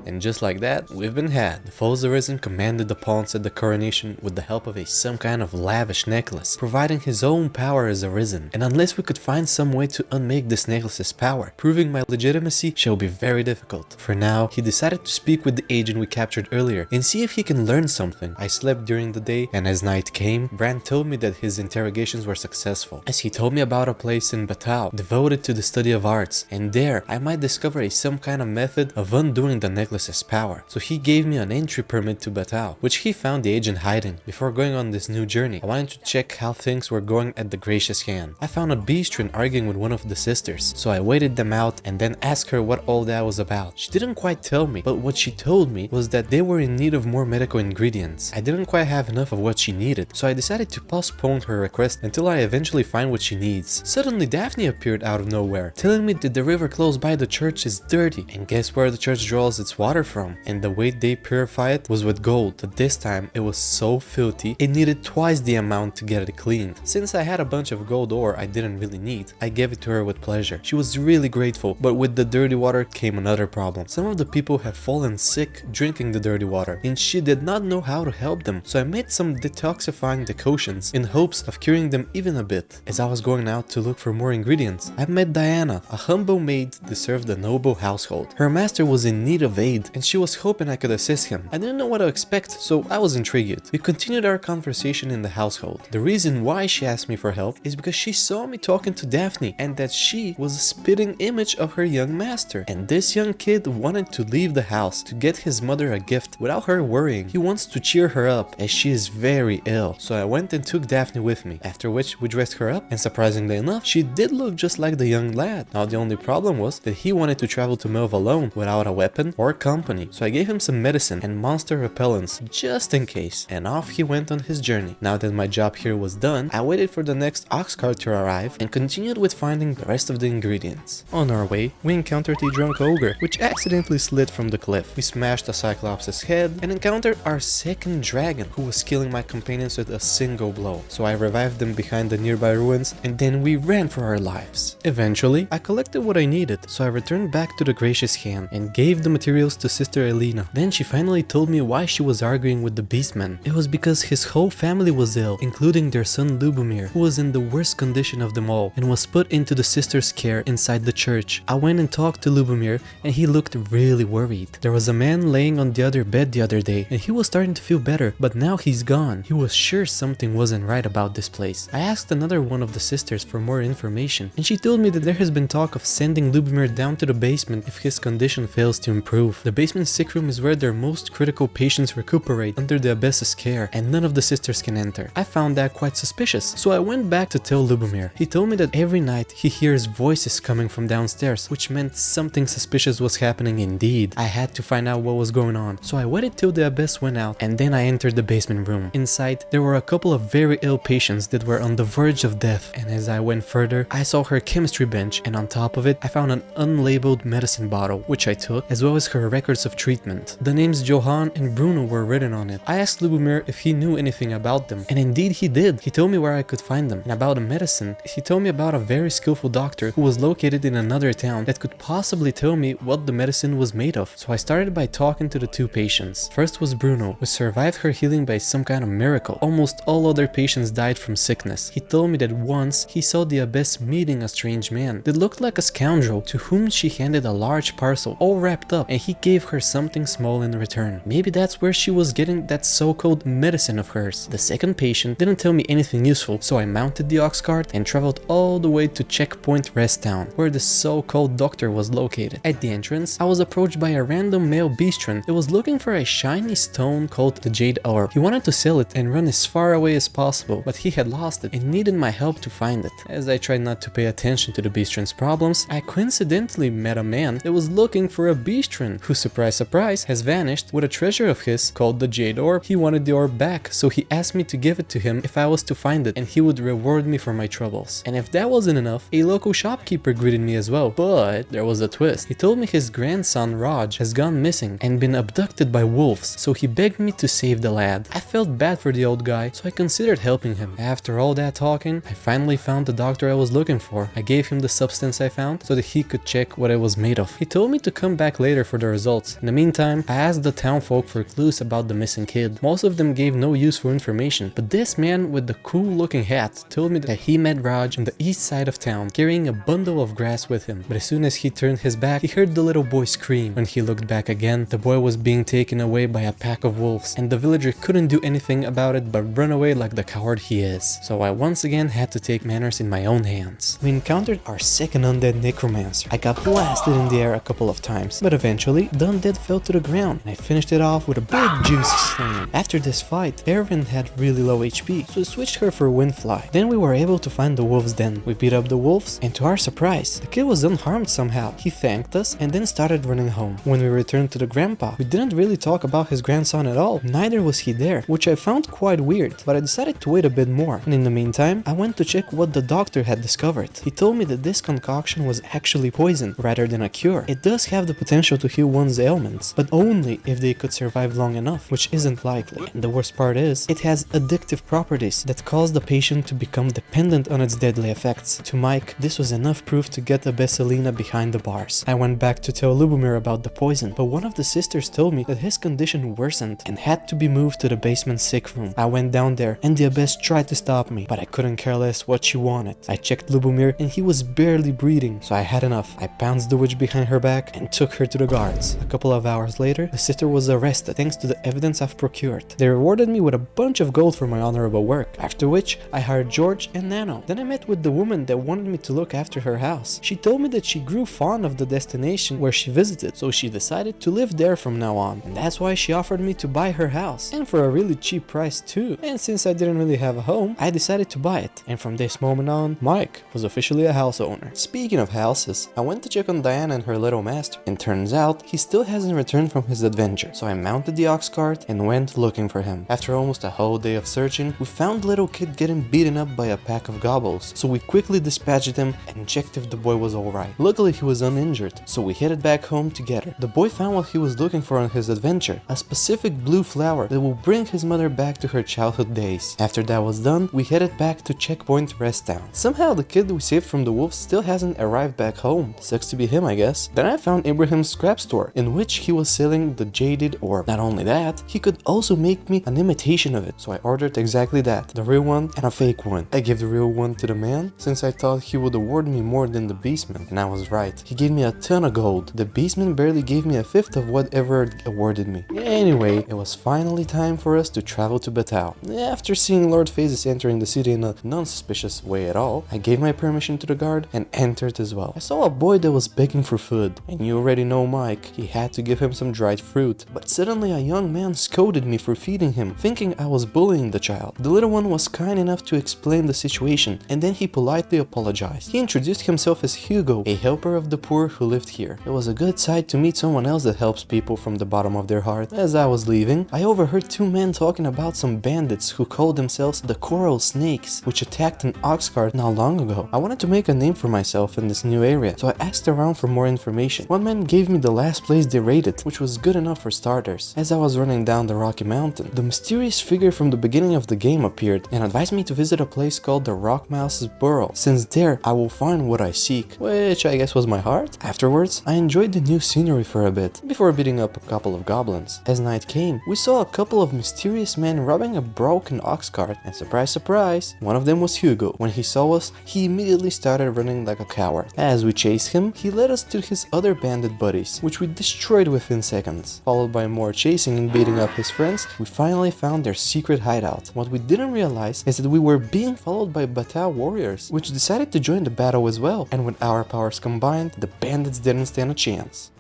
And just like that, we've been had. The foes arisen commanded the pawns at the coronation with the help of some kind of lavish necklace, providing his own power as arisen. And unless we could find some way to unmake this necklace's power, proving my legitimacy shall be very difficult. For now, he decided to speak with the agent we captured earlier and see if he can learn something. I slept during the day, and as night came, Brand told me that his interrogations were successful, as he told me about a place in Batau devoted to the study of arts, and there I might discover some kind of method of undoing the necklace's power. So he gave me an entry permit to Batau, which he found the agent hiding. Before going on this new journey, I wanted to check how things were going at the Gracious Hand. I found a Beastrin arguing with one of the sisters, so I waited them out and then asked her what all that was about. She didn't quite tell me, but what she told me was that they were in need of more medical ingredients. I didn't quite have enough of what she needed, so I decided to postpone her request until I eventually find what she needs. Suddenly Daphne appeared out of nowhere, telling me that the river close by the church is dirty, and guess where the church draws its water from? And the way they purify it was with gold, but this time it was so filthy it needed twice the amount to get it cleaned. Since I had a bunch of gold ore I didn't really need, I gave it to her with pleasure. She was really grateful, but with the dirty water came another problem. Some of the people have fallen sick drinking the dirty water, and she did not know how to help them, so I made some detoxifying decoctions in hopes of curing them even a bit. As I was going out to look for more ingredients, I met Diana, a humble maid that served a noble household. Her master was in need of aid, and she was hoping I could assist him. I didn't know what to expect, so I was intrigued. We continued our conversation in the household. The reason why she asked me for help is because she saw me talking to Daphne and that she was a spitting image of her young master. And this young kid wanted to leave the house to get his mother a gift without her worrying. He wants to cheer her up as she is very ill. So I went and took Daphne with me, after which we dressed her up, and surprisingly enough, she did look just like the young lad. Now the only problem was that he wanted to travel to Melve alone without a weapon or company. So I gave him some medicine and monster repellents just in case, and off he went on his journey. Now that my job here was done, I waited for the next ox cart to arrive and continued with finding the rest of the ingredients. On our way, we encountered a drunk ogre, which accidentally slid from the cliff. We smashed a cyclops' head and encountered our second dragon, who was killing my companions with a single blow. So I revived them behind the nearby ruins, and then we ran for our lives. Eventually, I collected what I needed, so I returned back to the Gracious Hand and gave the materials close to Sister Elena. Then she finally told me why she was arguing with the Beastman. It was because his whole family was ill, including their son Lubomir, who was in the worst condition of them all and was put into the sister's care inside the church. I went and talked to Lubomir and he looked really worried. There was a man laying on the other bed the other day and he was starting to feel better, but now he's gone. He was sure something wasn't right about this place. I asked another one of the sisters for more information and she told me that there has been talk of sending Lubomir down to the basement if his condition fails to improve. The basement sick room is where their most critical patients recuperate under the Abyss's care and none of the sisters can enter. I found that quite suspicious, so I went back to tell Lubomir. He told me that every night he hears voices coming from downstairs, which meant something suspicious was happening indeed. I had to find out what was going on, so I waited till the Abyss went out and then I entered the basement room. Inside, there were a couple of very ill patients that were on the verge of death, and as I went further, I saw her chemistry bench and on top of it, I found an unlabeled medicine bottle, which I took, as well as her records of treatment. The names Johann and Bruno were written on it. I asked Lubomir if he knew anything about them, and indeed he did. He told me where I could find them, and about the medicine, he told me about a very skillful doctor who was located in another town that could possibly tell me what the medicine was made of. So I started by talking to the two patients. First was Bruno, who survived her healing by some kind of miracle. Almost all other patients died from sickness. He told me that once he saw the Abyss meeting a strange man that looked like a scoundrel to whom she handed a large parcel all wrapped up and he gave her something small in return. Maybe that's where she was getting that so-called medicine of hers. The second patient didn't tell me anything useful, so I mounted the ox cart and traveled all the way to Checkpoint Rest Town, where the so-called doctor was located. At the entrance, I was approached by a random male beastron that was looking for a shiny stone called the Jade Orb. He wanted to sell it and run as far away as possible, but he had lost it and needed my help to find it. As I tried not to pay attention to the beastron's problems, I coincidentally met a man that was looking for a beastron who, surprise surprise, has vanished with a treasure of his called the Jade Orb. He wanted the orb back, so he asked me to give it to him if I was to find it and he would reward me for my troubles. And if that wasn't enough, a local shopkeeper greeted me as well, but there was a twist. He told me his grandson Raj has gone missing and been abducted by wolves, so he begged me to save the lad. I felt bad for the old guy, so I considered helping him. After all that talking, I finally found the doctor I was looking for. I gave him the substance I found so that he could check what it was made of. He told me to come back later for the results. In the meantime, I asked the townfolk for clues about the missing kid. Most of them gave no useful information, but this man with the cool looking hat told me that he met Raj on the east side of town carrying a bundle of grass with him. But as soon as he turned his back, he heard the little boy scream. When he looked back again, the boy was being taken away by a pack of wolves, and the villager couldn't do anything about it but run away like the coward he is. So I once again had to take matters in my own hands. We encountered our second undead necromancer. I got blasted in the air a couple of times, but eventually the undead fell to the ground and I finished it off with a big juicy slam. After this fight, HEARN had really low HP, so I switched her for Windfly. Then we were able to find the wolves den. We beat up the wolves, and to our surprise, the kid was unharmed somehow. He thanked us and then started running home. When we returned to the grandpa, we didn't really talk about his grandson at all. Neither was he there, which I found quite weird, but I decided to wait a bit more. And in the meantime, I went to check what the doctor had discovered. He told me that this concoction was actually poison rather than a cure. It does have the potential to heal one's ailments, but only if they could survive long enough, which isn't likely. And the worst part is, it has addictive properties that cause the patient to become dependent on its deadly effects. To Mike, this was enough proof to get Abessalina behind the bars. I went back to tell Lubomir about the poison, but one of the sisters told me that his condition worsened and had to be moved to the basement sick room. I went down there and the Abyss tried to stop me, but I couldn't care less what she wanted. I checked Lubomir and he was barely breathing, so I had enough. I pounced the witch behind her back and took her to the guards. A couple of hours later, the sister was arrested thanks to the evidence I've procured. They rewarded me with a bunch of gold for my honorable work, after which I hired George and Nano. Then I met with the woman that wanted me to look after her house. She told me that she grew fond of the destination where she visited, so she decided to live there from now on, and that's why she offered me to buy her house, and for a really cheap price too. And since I didn't really have a home, I decided to buy it, and from this moment on, Mike was officially a house owner. Speaking of houses, I went to check on Diana and her little master, and turns out he still hasn't returned from his adventure, so I mounted the ox cart and went looking for him. After almost a whole day of searching, we found the little kid getting beaten up by a pack of gobbles, so we quickly dispatched him and checked if the boy was alright. Luckily he was uninjured, so we headed back home together. The boy found what he was looking for on his adventure, a specific blue flower that will bring his mother back to her childhood days. After that was done, we headed back to Checkpoint Rest Town. Somehow the kid we saved from the wolves still hasn't arrived back home. Sucks to be him, I guess. Then I found Ibrahim's scrap store store, in which he was selling the jaded orb. Not only that, he could also make me an imitation of it, so I ordered exactly that, the real one and a fake one. I gave the real one to the man, since I thought he would award me more than the beastman, and I was right. He gave me a ton of gold. The beastman barely gave me a fifth of whatever awarded me. Anyway, it was finally time for us to travel to Battao. After seeing Lord Phases entering the city in a non-suspicious way at all, I gave my permission to the guard and entered as well. I saw a boy that was begging for food, and you already know Mike, he had to give him some dried fruit. But suddenly a young man scolded me for feeding him, thinking I was bullying the child. The little one was kind enough to explain the situation, and then he politely apologized. He introduced himself as Hugo, a helper of the poor who lived here. It was a good sight to meet someone else that helps people from the bottom of their heart. As I was leaving, I overheard two men talking about some bandits who called themselves the Coral Snakes, which attacked an ox cart not long ago. I wanted to make a name for myself in this new area, so I asked around for more information. One man gave me the last place they raided, which was good enough for starters. As I was running down the rocky mountain, the mysterious figure from the beginning of the game appeared and advised me to visit a place called the Rock Mouse's Burrow, since there I will find what I seek, which I guess was my heart. Afterwards, I enjoyed the new scenery for a bit, before beating up a couple of goblins. As night came, we saw a couple of mysterious men robbing a broken ox cart, and surprise surprise, one of them was Hugo. When he saw us, he immediately started running like a coward. As we chased him, he led us to his other bandit buddies, which we destroyed within seconds. Followed by more chasing and beating up his friends, we finally found their secret hideout. What we didn't realize is that we were being followed by Battao warriors, which decided to join the battle as well, and with our powers combined, the bandits didn't stand a chance.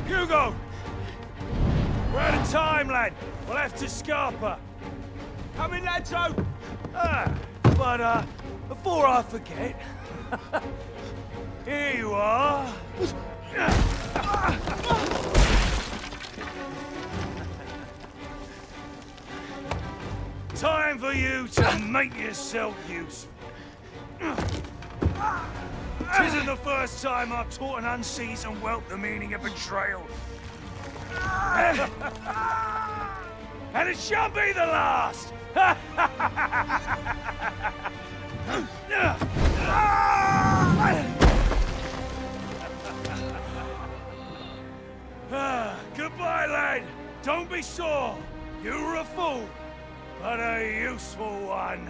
Hugo! We're out of time, lad. We'll have to scarper. Come in, lads. But before I forget, here you are. Time for you to make yourself useful. Tisn't the first time I've taught an unseasoned whelp the meaning of betrayal. And it shan't be the last! Goodbye, lad. Don't be sore. You were a fool, but a useful one.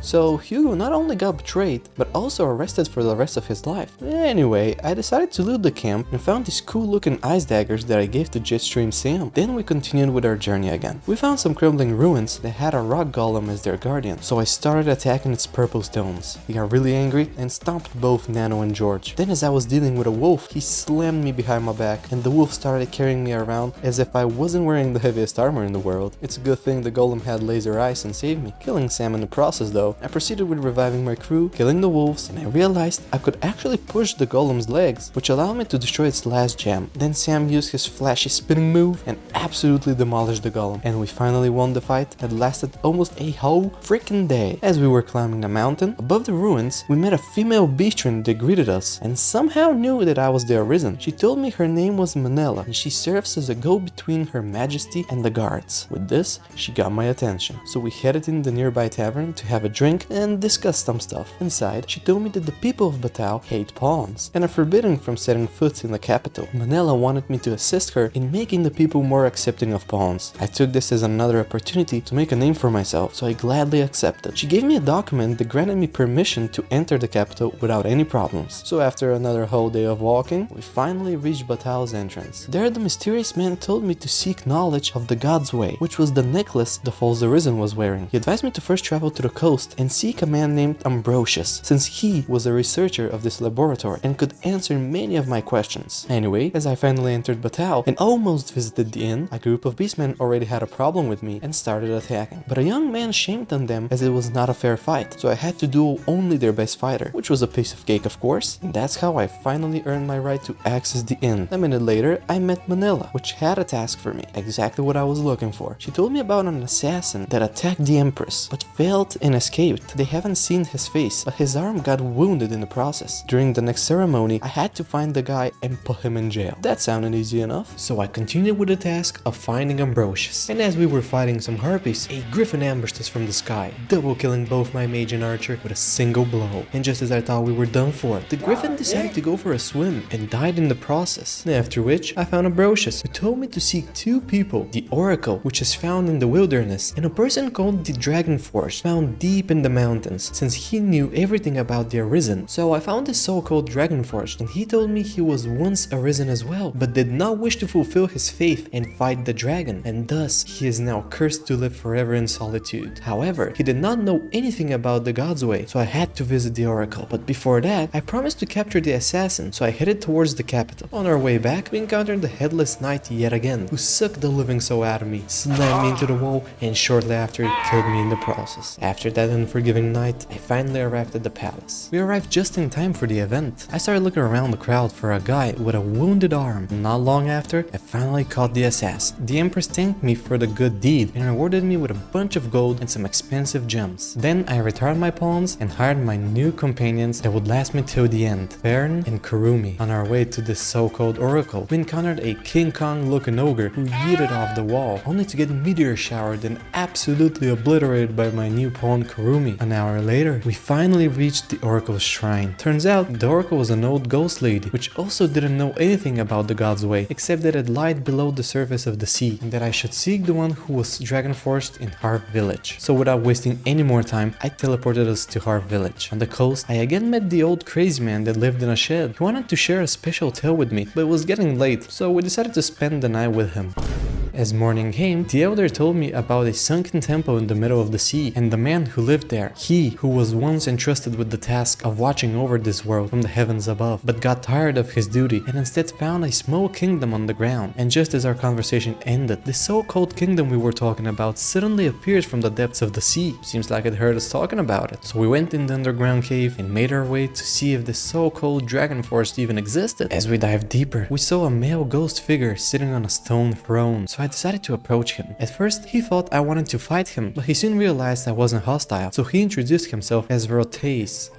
So Hugo not only got betrayed, but also arrested for the rest of his life. Anyway, I decided to loot the camp and found these cool looking ice daggers that I gave to Jetstream Sam. Then we continued with our journey again. We found some crumbling ruins that had a rock golem as their guardian, so I started attacking its purple stones. He got really angry and stomped both Nano and George. Then as I was dealing with a wolf, he slammed me behind my back and the wolf started carrying me around as if I wasn't wearing the heaviest armor in the world. It's a good thing the golem had laser eyes and saved me, killing Sam in the process though. I proceeded with reviving my crew, killing the wolves, and I realized I could actually push the golem's legs, which allowed me to destroy its last gem. Then Sam used his flashy spinning move and absolutely demolished the golem, and we finally won the fight that lasted almost a whole freaking day. As we were climbing the mountain, above the ruins, we met a female beastren that greeted us, and somehow knew that I was the Arisen. She told me her name was Manella, and she serves as a go-between Her Majesty and the guards. With this, she got my attention, so we headed in the nearby tavern to have a drink and discuss some stuff. Inside, she told me that the people of Battao hate pawns and are forbidden from setting foot in the capital. Manella wanted me to assist her in making the people more accepting of pawns. I took this as another opportunity to make a name for myself, so I gladly accepted. She gave me a document that granted me permission to enter the capital without any problems. So after another whole day of walking, we finally reached Battao's entrance. There the mysterious man told me to seek knowledge of the God's Way, which was the necklace the false Arisen was wearing. He advised me to first travel to the coast and seek a man named Ambrosius, since he was a researcher of this laboratory and could answer many of my questions. Anyway, as I finally entered Battao and almost visited the inn, a group of beastmen already had a problem with me and started attacking. But a young man shamed on them as it was not a fair fight, so I had to duel only their best fighter, which was a piece of cake of course, and that's how I finally earned my right to access the inn. A minute later, I met Manila, which had a task for me, exactly what I was looking for. She told me about an an assassin that attacked the Empress, but failed and escaped. They haven't seen his face, but his arm got wounded in the process. During the next ceremony, I had to find the guy and put him in jail. That sounded easy enough, so I continued with the task of finding Ambrosius. And as we were fighting some harpies, a griffin ambushed us from the sky, double killing both my mage and archer with a single blow. And just as I thought we were done for, the griffin decided to go for a swim and died in the process. After which, I found Ambrosius, who told me to seek two people, the Oracle, which is found in the wilderness, and a person called the Dragonforce, found deep in the mountains, since he knew everything about the Arisen. So I found this so-called Dragonforce, and he told me he was once Arisen as well, but did not wish to fulfill his faith and fight the dragon, and thus he is now cursed to live forever in solitude. However, he did not know anything about the God's Way, so I had to visit the Oracle. But before that, I promised to capture the assassin, so I headed towards the capital. On our way back, we encountered the Headless Knight yet again, who sucked the living soul out of me, slammed me into the wall, and shortly after killed me in the process. After that unforgiving night, I finally arrived at the palace. We arrived just in time for the event. I started looking around the crowd for a guy with a wounded arm. Not long after, I finally caught the assassin. The Empress thanked me for the good deed and rewarded me with a bunch of gold and some expensive gems. Then I retired my pawns and hired my new companions that would last me till the end, HEARN and Kurumi. On our way to this so-called Oracle, we encountered a King Kong looking ogre who yeeted off the wall, only to get meteor showered and absolutely obliterated by my new pawn Kurumi. An hour later, we finally reached the Oracle's shrine. Turns out, the Oracle was an old ghost lady, which also didn't know anything about the God's Way, except that it lied below the surface of the sea, and that I should seek the one who was dragon-forced in Harp Village. So without wasting any more time, I teleported us to Harp Village. On the coast, I again met the old crazy man that lived in a shed. He wanted to share a special tale with me, but it was getting late, so we decided to spend the night with him. As morning came, the elder told me about a sunken temple in the middle of the sea and the man who lived there. He who was once entrusted with the task of watching over this world from the heavens above, but got tired of his duty and instead found a small kingdom on the ground. And just as our conversation ended, the so-called kingdom we were talking about suddenly appeared from the depths of the sea. Seems like it heard us talking about it. So we went in the underground cave and made our way to see if the so-called dragon forest even existed. As we dived deeper, we saw a male ghost figure sitting on a stone throne. So I decided to approach him. At first, he thought I wanted to fight him, but he soon realized I wasn't hostile, so he introduced himself as Roteis,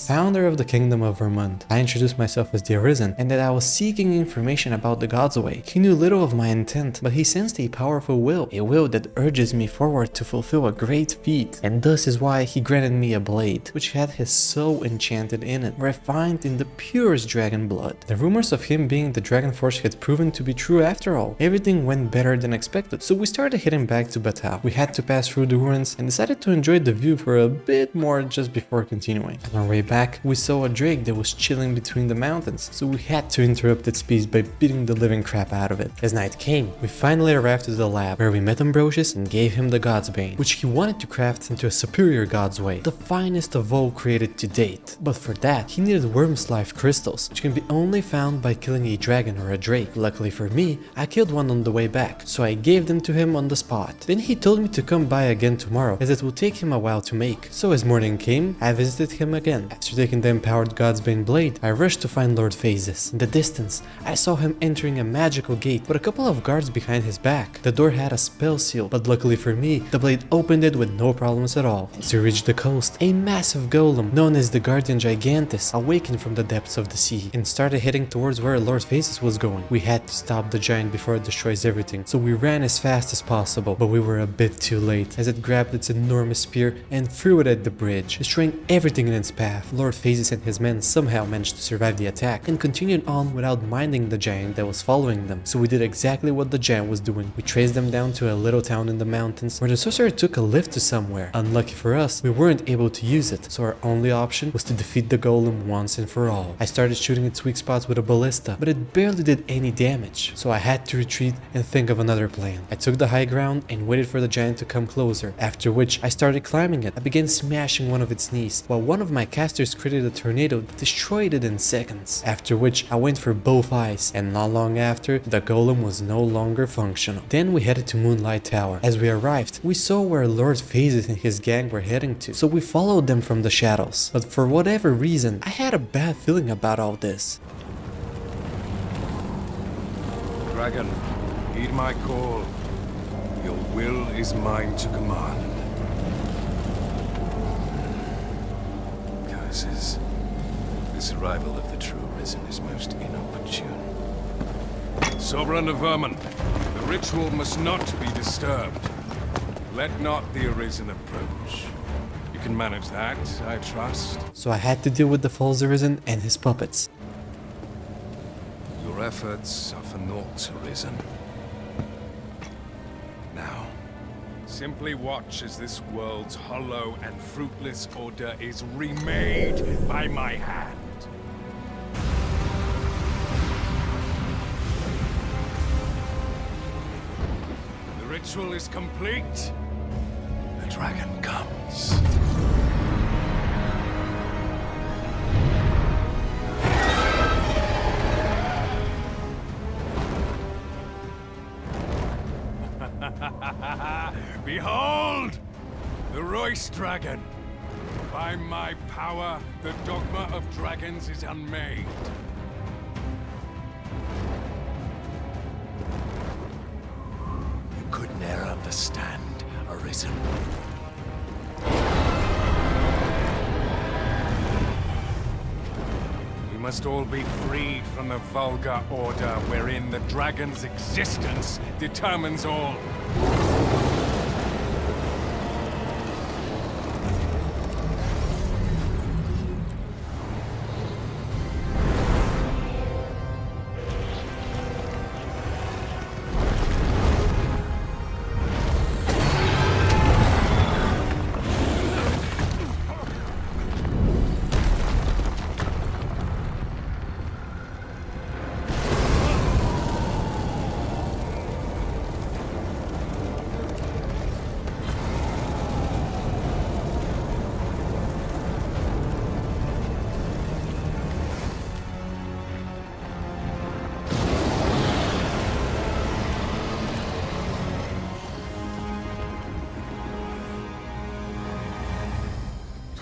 founder of the Kingdom of Vermont. I introduced myself as the Arisen, and that I was seeking information about the God's Way. He knew little of my intent, but he sensed a powerful will, a will that urges me forward to fulfill a great feat, and thus is why he granted me a blade, which had his soul enchanted in it, refined in the purest dragon blood. The rumors of him being the Dragon Force had proven to be true after all. Everything went better than expected, so we started heading back to Battao. We had to pass through the ruins and decided to enjoy the view for a bit more just before continuing. On our way back, we saw a drake that was chilling between the mountains, so we had to interrupt its peace by beating the living crap out of it. As night came, we finally arrived to the lab, where we met Ambrosius and gave him the God's Bane, which he wanted to craft into a superior God's Way, the finest of all created to date. But for that, he needed worm's life crystals, which can be only found by killing a dragon or a drake. Luckily for me, I killed one on the way back, so I gave them to him on the spot. Then he told me to come by again tomorrow, as it will take him a while to make. So as morning came, I visited him again. After taking the empowered God's Bane blade, I rushed to find Lord Phases. In the distance, I saw him entering a magical gate with a couple of guards behind his back. The door had a spell seal, but luckily for me, the blade opened it with no problems at all. As we reached the coast, a massive golem, known as the Guardian Gigantus, awakened from the depths of the sea and started heading towards where Lord Phases was going. We had to stop the giant before it destroys everything, so we ran as fast as possible, but we were a bit too late, as it grabbed its enormous spear and threw it at the bridge, destroying everything in its path. Lord Phases and his men somehow managed to survive the attack and continued on without minding the giant that was following them, so we did exactly what the giant was doing. We traced them down to a little town in the mountains where the sorcerer took a lift to somewhere. Unlucky for us, we weren't able to use it, so our only option was to defeat the golem once and for all. I started shooting its weak spots with a ballista, but it barely did any damage, so I had to retreat and think of another plan. I took the high ground and waited for the giant to come closer, after which I started climbing it. I began smashing one of its knees, while one of my casters created a tornado that destroyed it in seconds, after which I went for both eyes, and not long after, the golem was no longer functional. Then we headed to Moonlight Tower. As we arrived, we saw where Lord Phases and his gang were heading to, so we followed them from the shadows. But for whatever reason, I had a bad feeling about all this. Dragon, heed my call. Your will is mine to command. Curses. This arrival of the true Risen is most inopportune. Sovereign of Vermin, the ritual must not be disturbed. Let not the Arisen approach. You can manage that, I trust. So I had to deal with the false Arisen and his puppets. Your efforts are for naught, Arisen. Now, simply watch as this world's hollow and fruitless order is remade by my hand. The ritual is complete. The dragon comes. Behold! The Royce Dragon! By my power, the Dogma of Dragons is unmade. You could ne'er understand, Arisen. We must all be freed from the vulgar order wherein the dragon's existence determines all.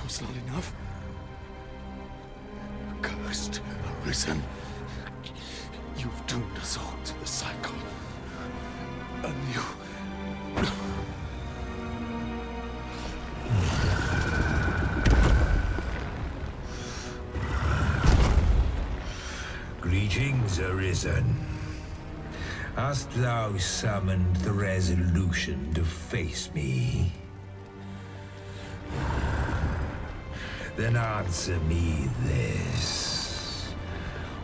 Was not enough. Cursed, Arisen. You've doomed us all to the cycle. And you... Greetings, Arisen. Hast thou summoned the resolution to face me? Then answer me this.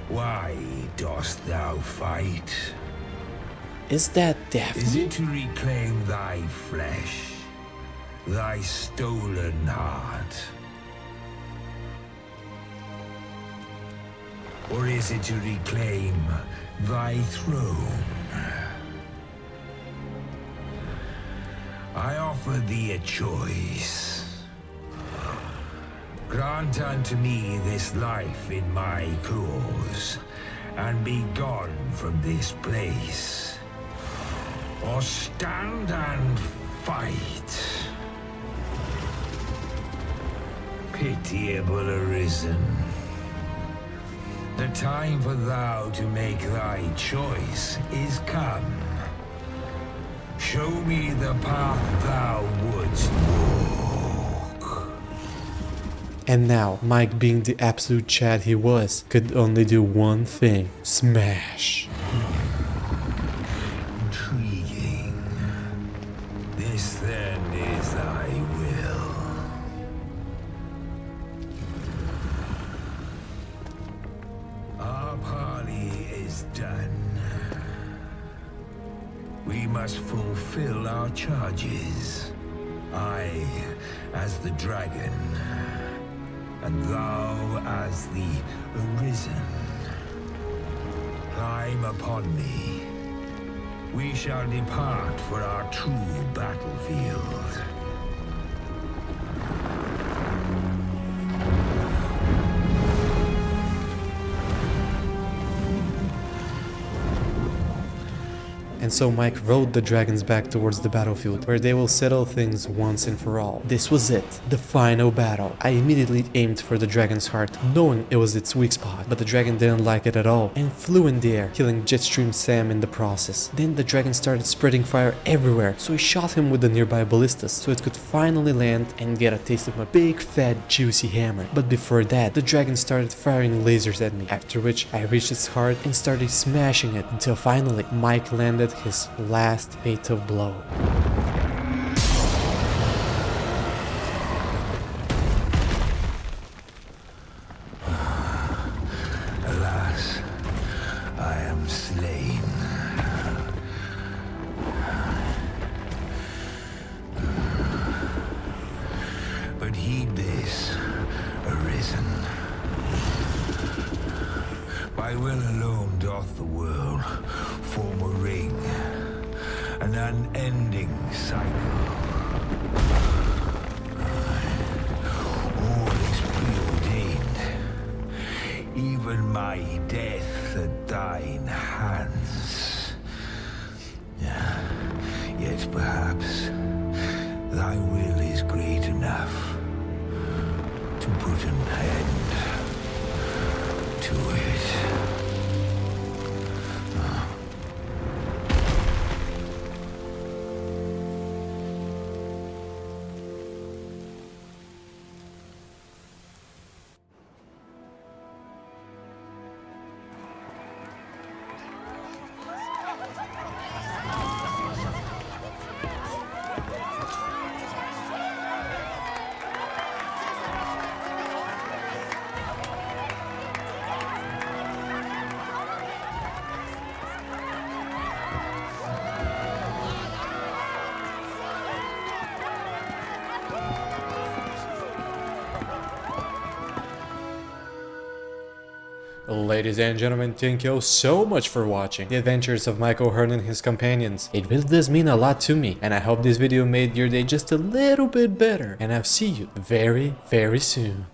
Why dost thou fight? Is that Daphne? Is it to reclaim thy flesh? Thy stolen heart? Or is it to reclaim thy throne? I offer thee a choice. Grant unto me this life in my claws, and be gone from this place. Or stand and fight. Pitiable Arisen. The time for thou to make thy choice is come. Show me the path thou wouldst walk. And now, Mike, being the absolute Chad he was, could only do one thing: smash. Intriguing. This then is thy will. Our parley is done. We must fulfill our charges. I, as the dragon, and thou as the Arisen. Climb upon me. We shall depart for our true battlefield. and so Mike rode the dragons back towards the battlefield, where they will settle things once and for all. This was it, the final battle. I immediately aimed for the dragon's heart, knowing it was its weak spot, but the dragon didn't like it at all, and flew in the air, killing Jetstream Sam in the process. Then the dragon started spreading fire everywhere, so I shot him with the nearby ballistas, so it could finally land and get a taste of my big, fat, juicy hammer. But before that, the dragon started firing lasers at me, after which I reached its heart and started smashing it, until finally Mike landed his last fatal blow. Alas, I am slain. But heed this, Arisen. By will alone doth the world form a ring, an unending cycle. All is preordained, even my death at thine hands. Yet perhaps thy will is great enough to put an end to it. Ladies and gentlemen, thank you so much for watching the adventures of Michael Hearn and his companions. It really does mean a lot to me, and I hope this video made your day just a little bit better, and I'll see you very, very soon.